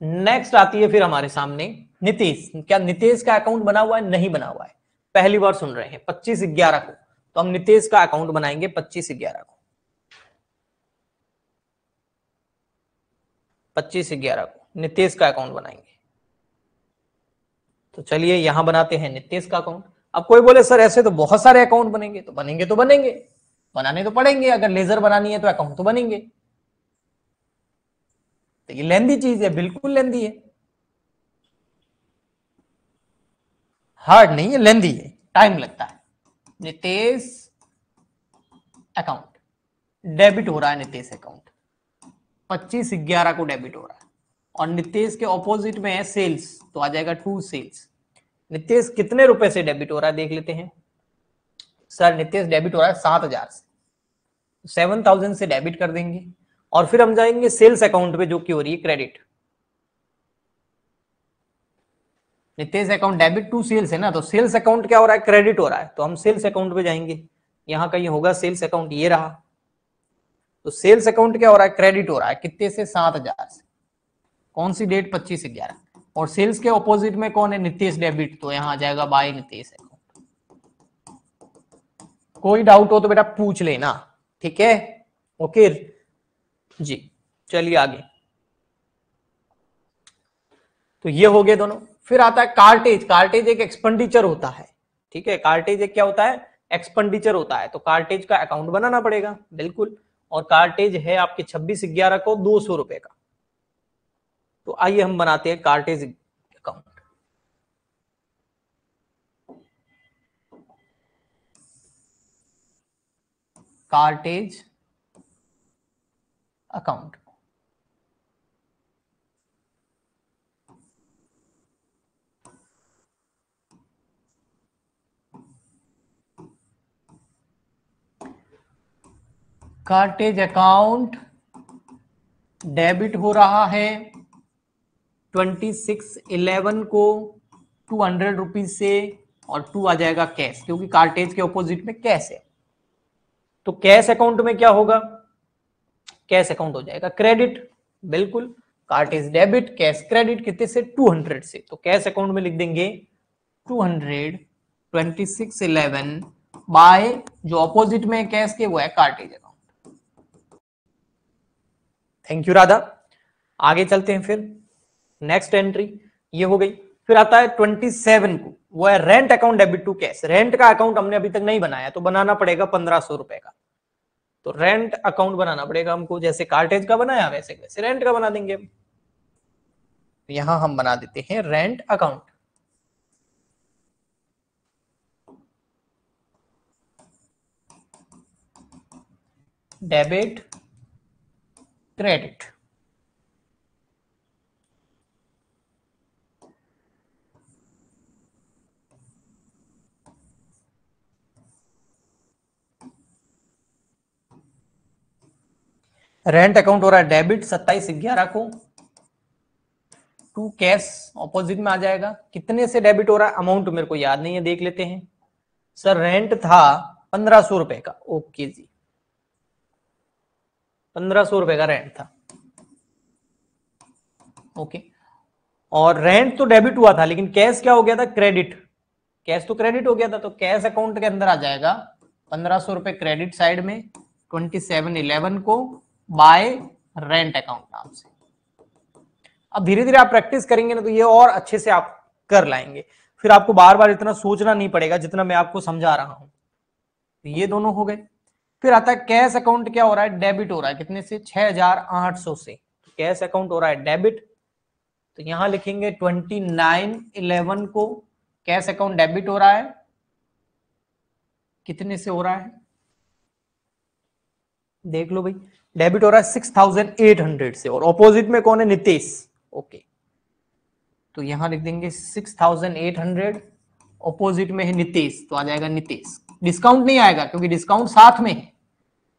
नेक्स्ट आती है फिर हमारे सामने नितेश। क्या नितेश का अकाउंट बना हुआ है, नहीं बना हुआ है, पहली बार सुन रहे हैं। 25/11 को तो हम नितेश का अकाउंट बनाएंगे, 25/11 को, 25/11 को नितेश का अकाउंट बनाएंगे। तो चलिए यहां बनाते हैं नितेश का अकाउंट। अब कोई बोले सर ऐसे तो बहुत सारे अकाउंट बनेंगे, तो बनेंगे तो बनेंगे, बनाने तो पड़ेंगे, अगर लेजर बनानी है तो अकाउंट तो बनेंगे। तो ये लेंदी चीज है, बिल्कुल लेंदी है, हार्ड नहीं है, लेंदी है, टाइम लगता है। नितेश अकाउंट डेबिट हो रहा है, नितेश अकाउंट 25/11 को डेबिट हो रहा है, और नितेश के ऑपोजिट में है सेल्स, तो आ जाएगा टू सेल्स। नितेश कितने रुपए से डेबिट हो रहा है देख लेते हैं। सर नितेश डेबिट हो रहा है 7,000 से, 7,000 से डेबिट कर देंगे, और फिर हम जाएंगे सेल्स अकाउंट पे जो कि हो रही है credit. Nitesh account debit to sales है ना, तो सेल्स अकाउंट क्या हो रहा है, क्रेडिट हो रहा है, तो हम सेल्स अकाउंट पे जाएंगे। यहां कहीं होगा सेल्स अकाउंट, ये रहा। तो सेल्स अकाउंट क्या हो रहा है, क्रेडिट हो रहा है, कितने से, 7,000 से। कौन सी डेट, 25/11, और सेल्स के ऑपोजिट में कौन है, नितेश डेबिट, तो यहां आ जाएगा बाय नितेश अकाउंट। कोई डाउट हो तो बेटा पूछ लेना, ठीक है, ओके जी। चलिए आगे, तो ये हो गए दोनों। फिर आता है कार्टेज। कार्टेज एक एक्सपेंडिचर होता है, ठीक है, कार्टेज एक क्या होता है, एक्सपेंडिचर होता है, तो कार्टेज का अकाउंट बनाना पड़ेगा बिल्कुल। और कार्टेज है आपके 26/11 को 200 रुपए का। तो आइए हम बनाते हैं cartage account. Cartage account, cartage account debit हो रहा है 26/11 को 200 रुपीज से, और 2 आ जाएगा कैश, क्योंकि कार्टेज के ऑपोजिट में कैश है। तो कैश अकाउंट में क्या होगा, कैश अकाउंट हो जाएगा क्रेडिट, बिल्कुल। कार्टेज डेबिट, कैश क्रेडिट, कितने से, 200 से, तो कैश अकाउंट में लिख देंगे 200 26/11 बाय, जो ऑपोजिट में कैश के वो है cartage account. Thank you Radha. आगे चलते हैं फिर, नेक्स्ट एंट्री ये हो गई। फिर आता है 27 को, वो है rent account debit to cash. Rent का अकाउंट हमने अभी तक नहीं बनाया, तो बनाना पड़ेगा 1,500 रुपए का। तो रेंट अकाउंट बनाना पड़ेगा हमको, जैसे कार्टेज का बनाया वैसे वैसे रेंट का बना देंगे। यहां हम बना देते हैं rent account. Debit credit, rent account हो रहा है डेबिट 27/11 को, टू कैश ऑपोजिट में आ जाएगा। कितने से डेबिट हो रहा है, अमाउंट मेरे को याद नहीं है, देख लेते हैं। सर रेंट था 1,500 रुपए का, ओके जी, 1,500 रुपए का रेंट था, ओके। और रेंट तो डेबिट हुआ था, लेकिन कैश क्या हो गया था, क्रेडिट। कैश तो क्रेडिट हो गया था, तो कैश अकाउंट के अंदर आ जाएगा 1,500 रुपए क्रेडिट साइड में 27/11 को बाय रेंट अकाउंट नाम से। अब धीरे धीरे आप प्रैक्टिस करेंगे ना, तो ये और अच्छे से आप कर लाएंगे, फिर आपको बार बार इतना सोचना नहीं पड़ेगा जितना मैं आपको समझा रहा हूं। तो ये दोनों हो गए। फिर आता है कैश अकाउंट, क्या हो रहा है, डेबिट हो रहा है, कितने से, 6,800 से। तो कैश अकाउंट हो रहा है डेबिट, तो यहां लिखेंगे 29/11 को कैश अकाउंट डेबिट हो रहा है, कितने से हो रहा है देख लो भाई, डेबिट हो रहा है 6800 से, और ऑपोजिट में कौन है, नितेश। ओके, तो यहां लिख देंगे 6800, ऑपोजिट में है नितेश, तो आ जाएगा नितेश। डिस्काउंट नहीं आएगा क्योंकि डिस्काउंट साथ में है,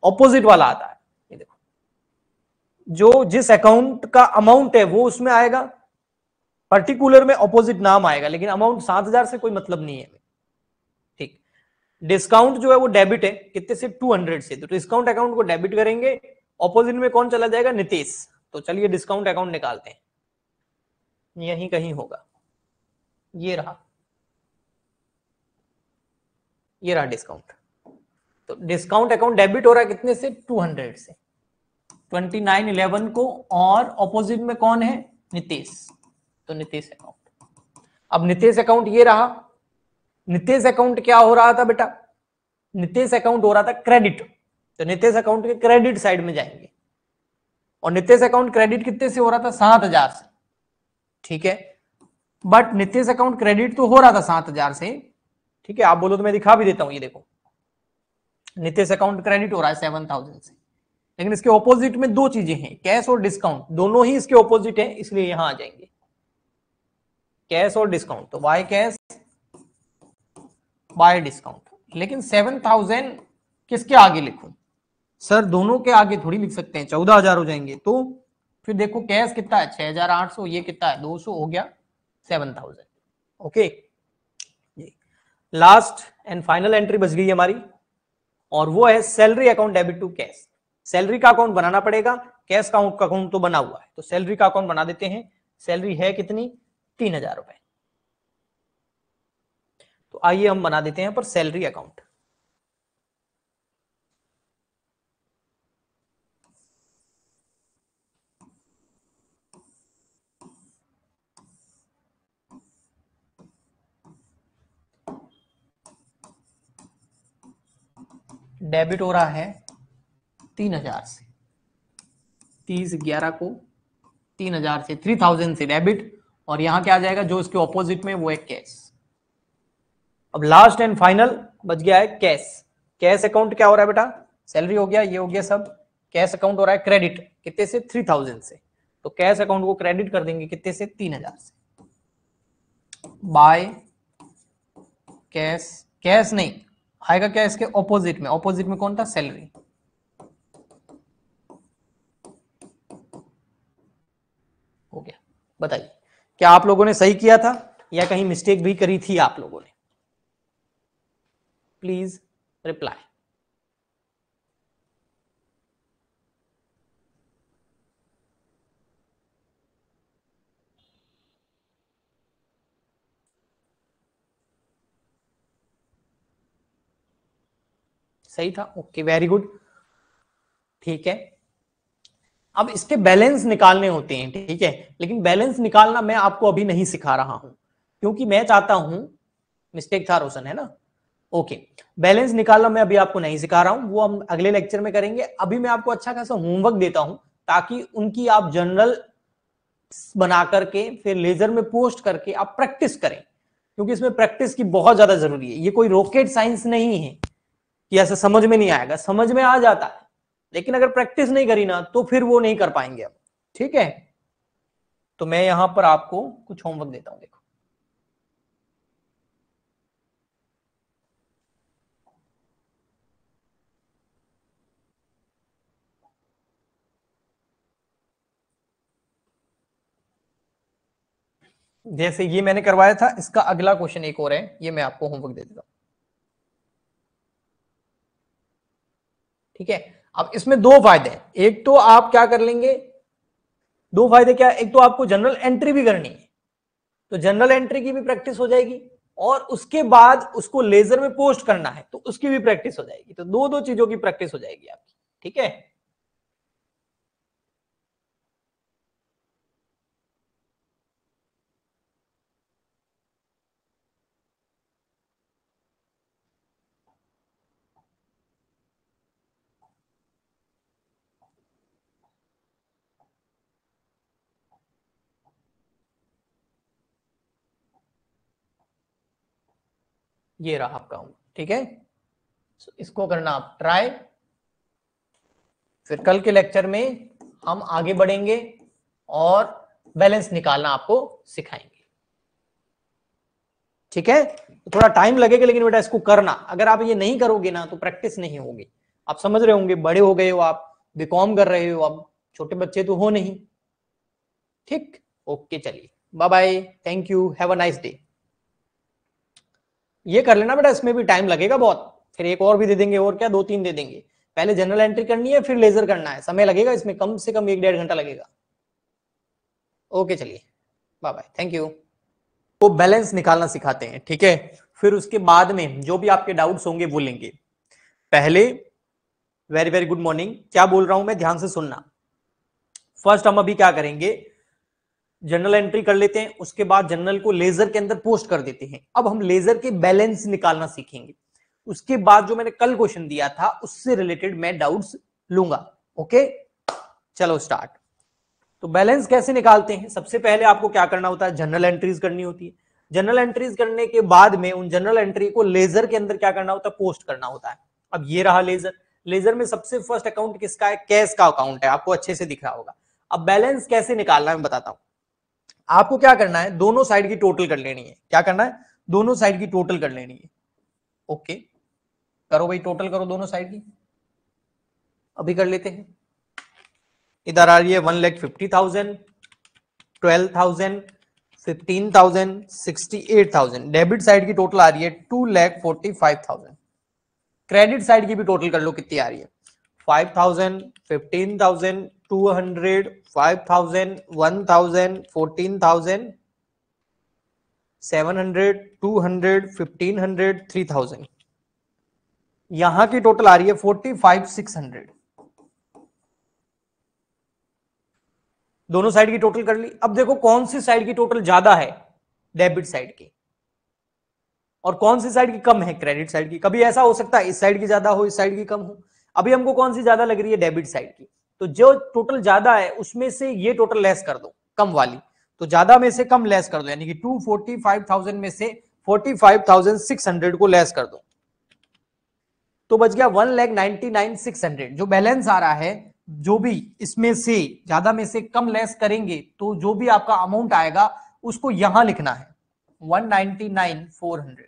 ऑपोजिट वाला आता है। ये देखो, जो जिस अकाउंट का अमाउंट है वो उसमें आएगा, पर्टिकुलर में ऑपोजिट नाम आएगा, लेकिन अमाउंट 7000 से कोई मतलब नहीं है। ठीक, डिस्काउंट जो है वो डेबिट है, कितने से, 200 से, तो डिस्काउंट अकाउंट को डेबिट करेंगे, ऑपोजिट में कौन चला जाएगा, नितेश। तो चलिए डिस्काउंट अकाउंट निकालते हैं, यहीं कहीं होगा, ये रहा, ये रहा डिस्काउंट। तो डिस्काउंट अकाउंट डेबिट हो रहा है कितने से, 200 से, 2911 को, और ऑपोजिट में कौन है, नितेश, तो नितेश अकाउंट। अब नितेश अकाउंट ये रहा, नितेश अकाउंट क्या हो रहा था बेटा, नितेश अकाउंट हो रहा था क्रेडिट, तो नितेश अकाउंट के क्रेडिट साइड में जाएंगे, और नितेश अकाउंट क्रेडिट कितने से हो रहा था, 7000 से। ठीक है, बट नितेश अकाउंट क्रेडिट तो हो रहा था 7000 से, ठीक है, आप बोलो तो मैं दिखा भी देता हूं, ये देखो नितेश अकाउंट क्रेडिट हो रहा है 7000 से, लेकिन इसके ऑपोजिट में दो चीजें हैं, कैश और डिस्काउंट, दोनों ही इसके ऑपोजिट है, इसलिए यहां आ जाएंगे कैश और डिस्काउंट, तो बाय कैश बाय डिस्काउंट। लेकिन 7000 किसके आगे लिखूं सर, दोनों के आगे थोड़ी लिख सकते हैं, 14000 हो जाएंगे, तो फिर देखो कैश कितना है 6800, ये कितना है 200, हो गया 7000। Okay, last and final entry बच गई हमारी, और वो है salary account debit to cash. Salary का अकाउंट बनाना पड़ेगा, कैश का अकाउंट तो बना हुआ है, तो सैलरी का अकाउंट बना देते हैं। सैलरी है कितनी, 3000 रुपए, तो आइए हम बना देते हैं पर सैलरी अकाउंट। डेबिट हो रहा है 3000 से, 30/11 को 3000 से, 3000 से डेबिट, और यहां क्या आ जाएगा, जो इसके ऑपोजिट में वो है कैश। अब लास्ट एंड फाइनल बच गया है कैश। कैश अकाउंट क्या हो रहा है बेटा, सैलरी हो गया, ये हो गया सब, कैश अकाउंट हो रहा है क्रेडिट, कितने से, 3000 से, तो कैश अकाउंट को क्रेडिट कर देंगे कितने से, 3000 से, बाय कैश, कैश नहीं आएगा, क्या इसके ऑपोजिट में, ऑपोजिट में कौन था, सैलरी। हो गया, बताइए क्या आप लोगों ने सही किया था या कहीं मिस्टेक भी करी थी आप लोगों ने, प्लीज रिप्लाई। सही था, ओके वेरी गुड। ठीक है, अब इसके बैलेंस निकालने होते हैं, ठीक है, लेकिन बैलेंस निकालना मैं आपको अभी नहीं सिखा रहा हूं, क्योंकि मैं चाहता हूं, मिस्टेक था रोशन है ना, ओके, बैलेंस निकालना मैं अभी आपको नहीं सिखा रहा हूं, वो हम अगले लेक्चर में करेंगे। अभी मैं आपको अच्छा खासा होमवर्क देता हूं, ताकि उनकी आप जनरल बना करके फिर लेजर में पोस्ट करके आप प्रैक्टिस करें, क्योंकि इसमें प्रैक्टिस की बहुत ज्यादा जरूरी है। ये कोई रॉकेट साइंस नहीं है कि ऐसा समझ में नहीं आएगा, समझ में आ जाता है, लेकिन अगर प्रैक्टिस नहीं करी ना तो फिर वो नहीं कर पाएंगे हम। ठीक है, तो मैं यहां पर आपको कुछ होमवर्क देता हूं, देखो जैसे ये मैंने करवाया था, इसका अगला क्वेश्चन एक और है, ये मैं आपको होमवर्क दे देता हूं। ठीक है, अब इसमें दो फायदे हैं, एक तो आप क्या कर लेंगे, दो फायदे क्या, एक तो आपको जनरल एंट्री भी करनी है, तो जनरल एंट्री की भी प्रैक्टिस हो जाएगी, और उसके बाद उसको लेजर में पोस्ट करना है तो उसकी भी प्रैक्टिस हो जाएगी, तो दो दो चीजों की प्रैक्टिस हो जाएगी आपकी। ठीक है, ये रहा आपका होमवर्क, ठीक है। इसको करना आप ट्राई, फिर कल के लेक्चर में हम आगे बढ़ेंगे और बैलेंस निकालना आपको सिखाएंगे, ठीक है। तो थोड़ा टाइम लगेगा, लेकिन बेटा इसको करना, अगर आप ये नहीं करोगे ना तो प्रैक्टिस नहीं होगी। आप समझ रहे होंगे, बड़े हो गए हो आप, बीकॉम कर रहे हो, अब छोटे बच्चे तो हो नहीं, ठीक। ओके चलिए, bye bye, thank you, have a nice day. ये कर लेना बेटा, इसमें भी टाइम लगेगा बहुत, फिर एक और भी दे देंगे, और क्या 2-3 दे देंगे। पहले जनरल एंट्री करनी है, फिर लेजर करना है, समय लगेगा इसमें, कम से कम 1-1.5 घंटा लगेगा। ओके चलिए, बाय बाय, थैंक यू। वो बैलेंस निकालना सिखाते हैं, ठीक है। फिर उसके बाद में जो भी आपके डाउट्स होंगे वो लेंगे। पहले वेरी वेरी गुड मॉर्निंग, क्या बोल रहा हूं मैं, ध्यान से सुनना। फर्स्ट हम अभी क्या करेंगे, जनरल एंट्री कर लेते हैं, उसके बाद जनरल को लेजर के अंदर पोस्ट कर देते हैं। अब हम लेजर के बैलेंस निकालना सीखेंगे। उसके बाद जो मैंने कल क्वेश्चन दिया था उससे रिलेटेड मैं डाउट्स लूंगा। ओके चलो स्टार्ट। तो बैलेंस कैसे निकालते हैं, सबसे पहले आपको क्या करना होता है, जनरल एंट्रीज करनी होती है। जनरल एंट्रीज करने के बाद में उन जनरल एंट्री को लेजर के अंदर क्या करना होता है, पोस्ट करना होता है। अब ये रहा लेजर, लेजर में सबसे फर्स्ट अकाउंट किसका है, कैश का अकाउंट है, आपको अच्छे से दिख रहा होगा। अब बैलेंस कैसे निकालना है मैं बताता हूं। आपको क्या करना है, दोनों साइड की टोटल कर लेनी है। क्या करना है, दोनों साइड की टोटल कर लेनी है। ओके करो भाई, टोटल करो दोनों साइड की, अभी कर लेते हैं। इधर आ रही है 1,50,000, 12,000, 15,000, 68,000। डेबिट साइड की टोटल आ रही है 2,45,000। क्रेडिट साइड की भी टोटल कर लो कितनी आ रही है, 5,000, 15,000, 200, 5,000, 1,000, 14,000, 700, 200, 1,500, 3,000। यहां की टोटल आ रही है 45,600। दोनों साइड की टोटल कर ली। अब देखो कौन सी साइड की टोटल ज्यादा है, डेबिट साइड की, और कौन सी साइड की कम है, क्रेडिट साइड की। कभी ऐसा हो सकता है इस साइड की ज्यादा हो, इस साइड की कम हो। अभी हमको कौन सी ज्यादा लग रही है, डेबिट साइड की। तो जो टोटल ज्यादा है उसमें से ये टोटल लेस कर दो, कम वाली। तो ज्यादा में से कम लेस कर दो, यानी कि 245,000 में से 45,600 को लेस कर दो, तो बच गया 1,99,600। जो बैलेंस आ रहा है, जो भी इसमें से ज्यादा में से कम लेस करेंगे तो जो भी आपका अमाउंट आएगा उसको यहां लिखना है 199,400।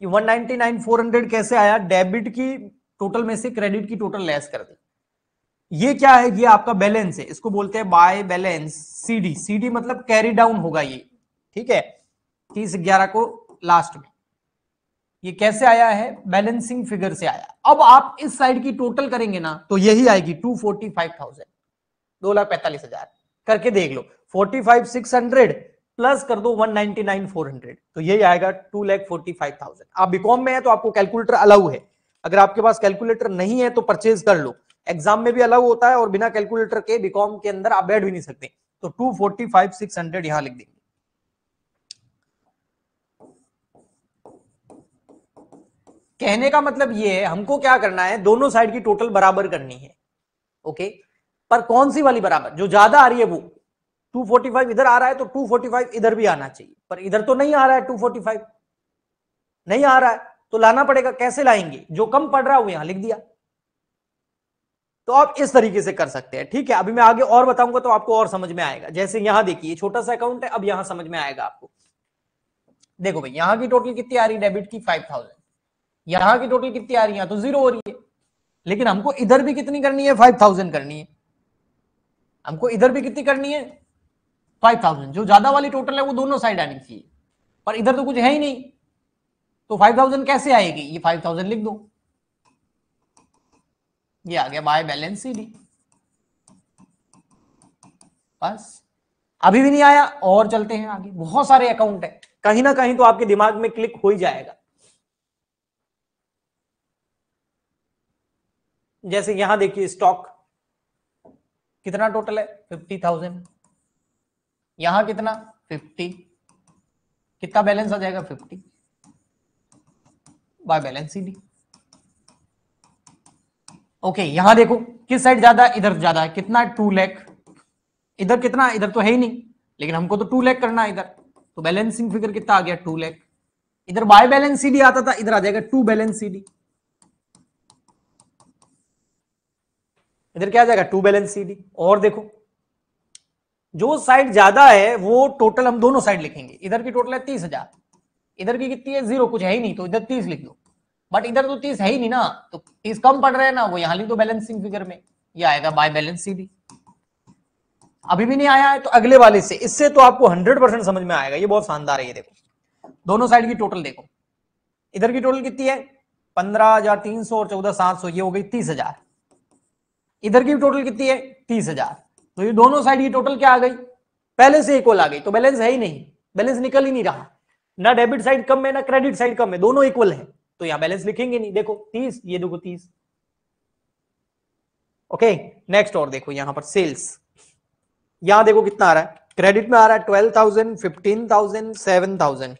ये 199,400 कैसे आया, डेबिट की टोटल में से क्रेडिट की टोटल लेस कर दी। ये क्या है, ये आपका बैलेंस है, इसको बोलते हैं बाय बैलेंस सीडी। सीडी मतलब कैरी डाउन होगा ये, ठीक है, 30/11 को लास्ट में। ये कैसे आया है, बैलेंसिंग फिगर से आया। अब आप इस साइड की टोटल करेंगे ना तो यही आएगी 245,000, 2,45,000 करके देख लो। 45,600 प्लस कर दो 199,400, तो यही आएगा 2,45,000। आप बीकॉम में है तो आपको कैलकुलेटर अलाउ है, अगर आपके पास कैलकुलेटर नहीं है तो परचेज कर लो। एग्जाम में भी अलाउ होता है और बिना कैलकुलेटर के बीकॉम के अंदर आप बैठ भी नहीं सकते। तो 245,600 यहां लिख देंगे। कहने का मतलब ये है, हमको क्या करना है, दोनों साइड की टोटल बराबर करनी है। ओके पर कौन सी वाली बराबर, जो ज्यादा आ रही है वो 245 इधर आ रहा है तो 245 इधर भी आना चाहिए, पर इधर तो नहीं आ रहा है, 245 नहीं आ रहा है तो लाना पड़ेगा। कैसे लाएंगे, जो कम पड़ रहा है वो यहां लिख दिया। तो आप इस तरीके से कर सकते हैं, ठीक है। अभी मैं आगे और बताऊंगा तो आपको और समझ में आएगा। जैसे यहां देखिए छोटा सा अकाउंट है, अब यहां समझ में आएगा आपको। देखो भाई यहां की टोटल कितनी आ रही है, डेबिट की 5,000, यहां की टोटल कितनी आ रही है, तो 0 हो रही है। लेकिन हमको इधर भी कितनी करनी है, 5,000 करनी है। हमको इधर भी कितनी करनी है, 5,000। जो ज्यादा वाली टोटल है वो दोनों साइड आनी चाहिए, पर इधर तो कुछ है ही नहीं, तो 5,000 कैसे आएगी, ये 5,000 लिख दो। ये आ गया बाय बैलेंस सीडी। बस अभी भी नहीं आया, और चलते हैं आगे, बहुत सारे अकाउंट है, कहीं ना कहीं तो आपके दिमाग में क्लिक हो ही जाएगा। जैसे यहां देखिए स्टॉक कितना टोटल है, 50,000। यहां कितना, 50। कितना बैलेंस आ जाएगा, 50 बाय बैलेंस सीडी। ओके यहां देखो किस साइड ज्यादा, इधर ज्यादा है, कितना, 2 लाख। इधर कितना, इधर तो है ही नहीं, लेकिन हमको तो 2 लाख करना है इधर, तो बैलेंसिंग फिगर कितना आ गया, 2 लाख। इधर बाय बैलेंस सीडी आता था, इधर आ जाएगा टू बैलेंस सीडी। इधर क्या आ जाएगा, टू बैलेंस सीडी। और देखो जो साइड ज्यादा है वो टोटल हम दोनों साइड लिखेंगे। इधर की टोटल है 30,000, इधर की कितनी है, 0, कुछ है ही नहीं, तो इधर 30 लिख दो। बट इधर तो 30 है ही नहीं ना, तो 30 कम पड़ रहे हैं ना, वो यहां लिख दो बैलेंसिंग फिगर में, ये आएगा बाय बैलेंस सीडी। अभी भी नहीं आया है तो अगले वाले से, इससे तो आपको 100% समझ में आएगा। ये बहुत शानदार है। ये देखो दोनों साइड की टोटल देखो, इधर की टोटल कितनी है 15,300 और 14,700, ये हो गई 30,000। इधर की टोटल कितनी है 30,000, तो ये दोनों साइड की टोटल क्या आ गई, पहले से इक्वल आ गई। तो बैलेंस है ही नहीं, बैलेंस निकल ही नहीं रहा, ना डेबिट साइड कम है ना क्रेडिट साइड कम है, दोनों इक्वल है, तो यहां बैलेंस लिखेंगे नहीं। देखो 30, ये देखो 30। ओके नेक्स्ट, और देखो यहां पर सेल्स, यहां देखो कितना आ रहा है, क्रेडिट में आ रहा है 12,000, 15,000, 7,000,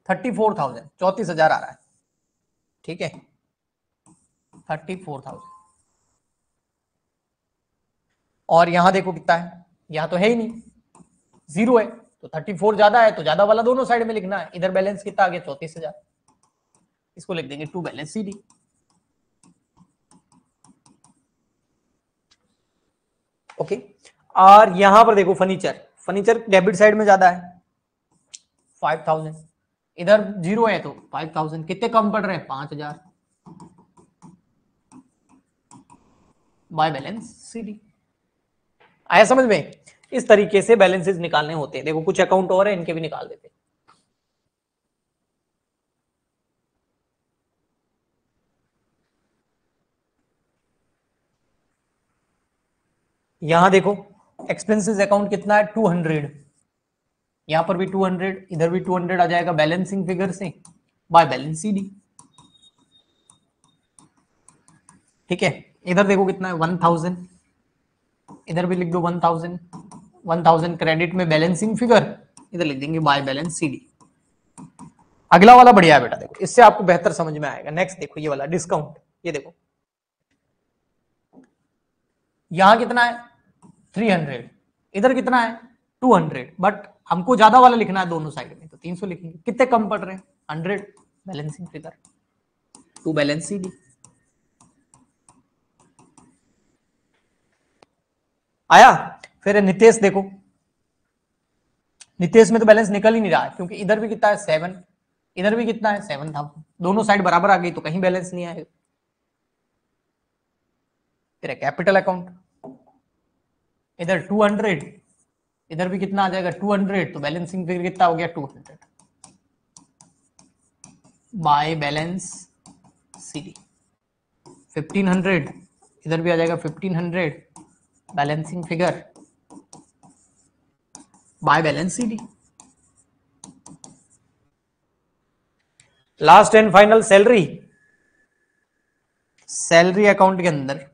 34,000, 34,000 आ रहा है। ठीक है 34,000। और यहां देखो कितना है, यहां तो है ही नहीं, 0 है, तो 34 ज्यादा है, तो ज्यादा वाला दोनों साइड में लिखना है। इधर बैलेंस कितना आ गया 34,000, इसको लिख देंगे टू बैलेंस सीडी। ओके और यहां पर देखो फर्नीचर, फर्नीचर डेबिट साइड में ज्यादा है 5,000, इधर 0 है तो 5,000, कितने कम पड़ रहे हैं 5,000 बाय बैलेंस सीडी। आया समझ में? इस तरीके से बैलेंसेस निकालने होते हैं। देखो कुछ अकाउंट और है, इनके भी निकाल देते हैं। यहां देखो एक्सपेंसेस अकाउंट कितना है 200, यहां पर भी 200, इधर भी 200 आ जाएगा बैलेंसिंग फिगर से बाय बैलेंस सीडी। ठीक है इधर देखो कितना है 1,000, इधर भी लिख दो 1,000, 1,000 क्रेडिट में बैलेंसिंग फिगर, इधर लिख देंगे बाय बैलेंस सीडी। अगला वाला बढ़िया है बेटा, देखो इससे आपको बेहतर समझ में आएगा। नेक्स्ट देखो ये वाला डिस्काउंट, ये देखो यहां कितना है 300, इधर कितना है 200, बट हमको ज्यादा वाला लिखना है दोनों साइड में, तो 300 लिखेंगे। कितने कम पड़ रहे हैं 100 balancing figure to balance CD. आया? फिर नितेश देखो, नितेश में तो बैलेंस निकल ही नहीं रहा है, क्योंकि इधर भी कितना है 7, इधर भी कितना है 7,000, दोनों साइड बराबर आ गई तो कहीं बैलेंस नहीं आएगा। फिर कैपिटल अकाउंट, इधर 200, इधर भी कितना आ जाएगा 200, तो बैलेंसिंग फिगर कितना हो गया 200 बाय बैलेंस सीडी। 1,500, इधर भी आ जाएगा 1,500 balancing figure by balance CD. Last and final salary, salary account के अंदर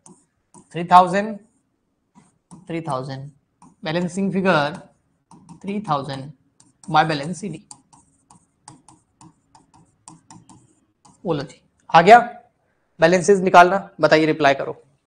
3,000, 3,000 balancing figure 3,000 by balance CD. बोलो जी आ गया बैलेंसेस निकालना? बताइए, रिप्लाई करो।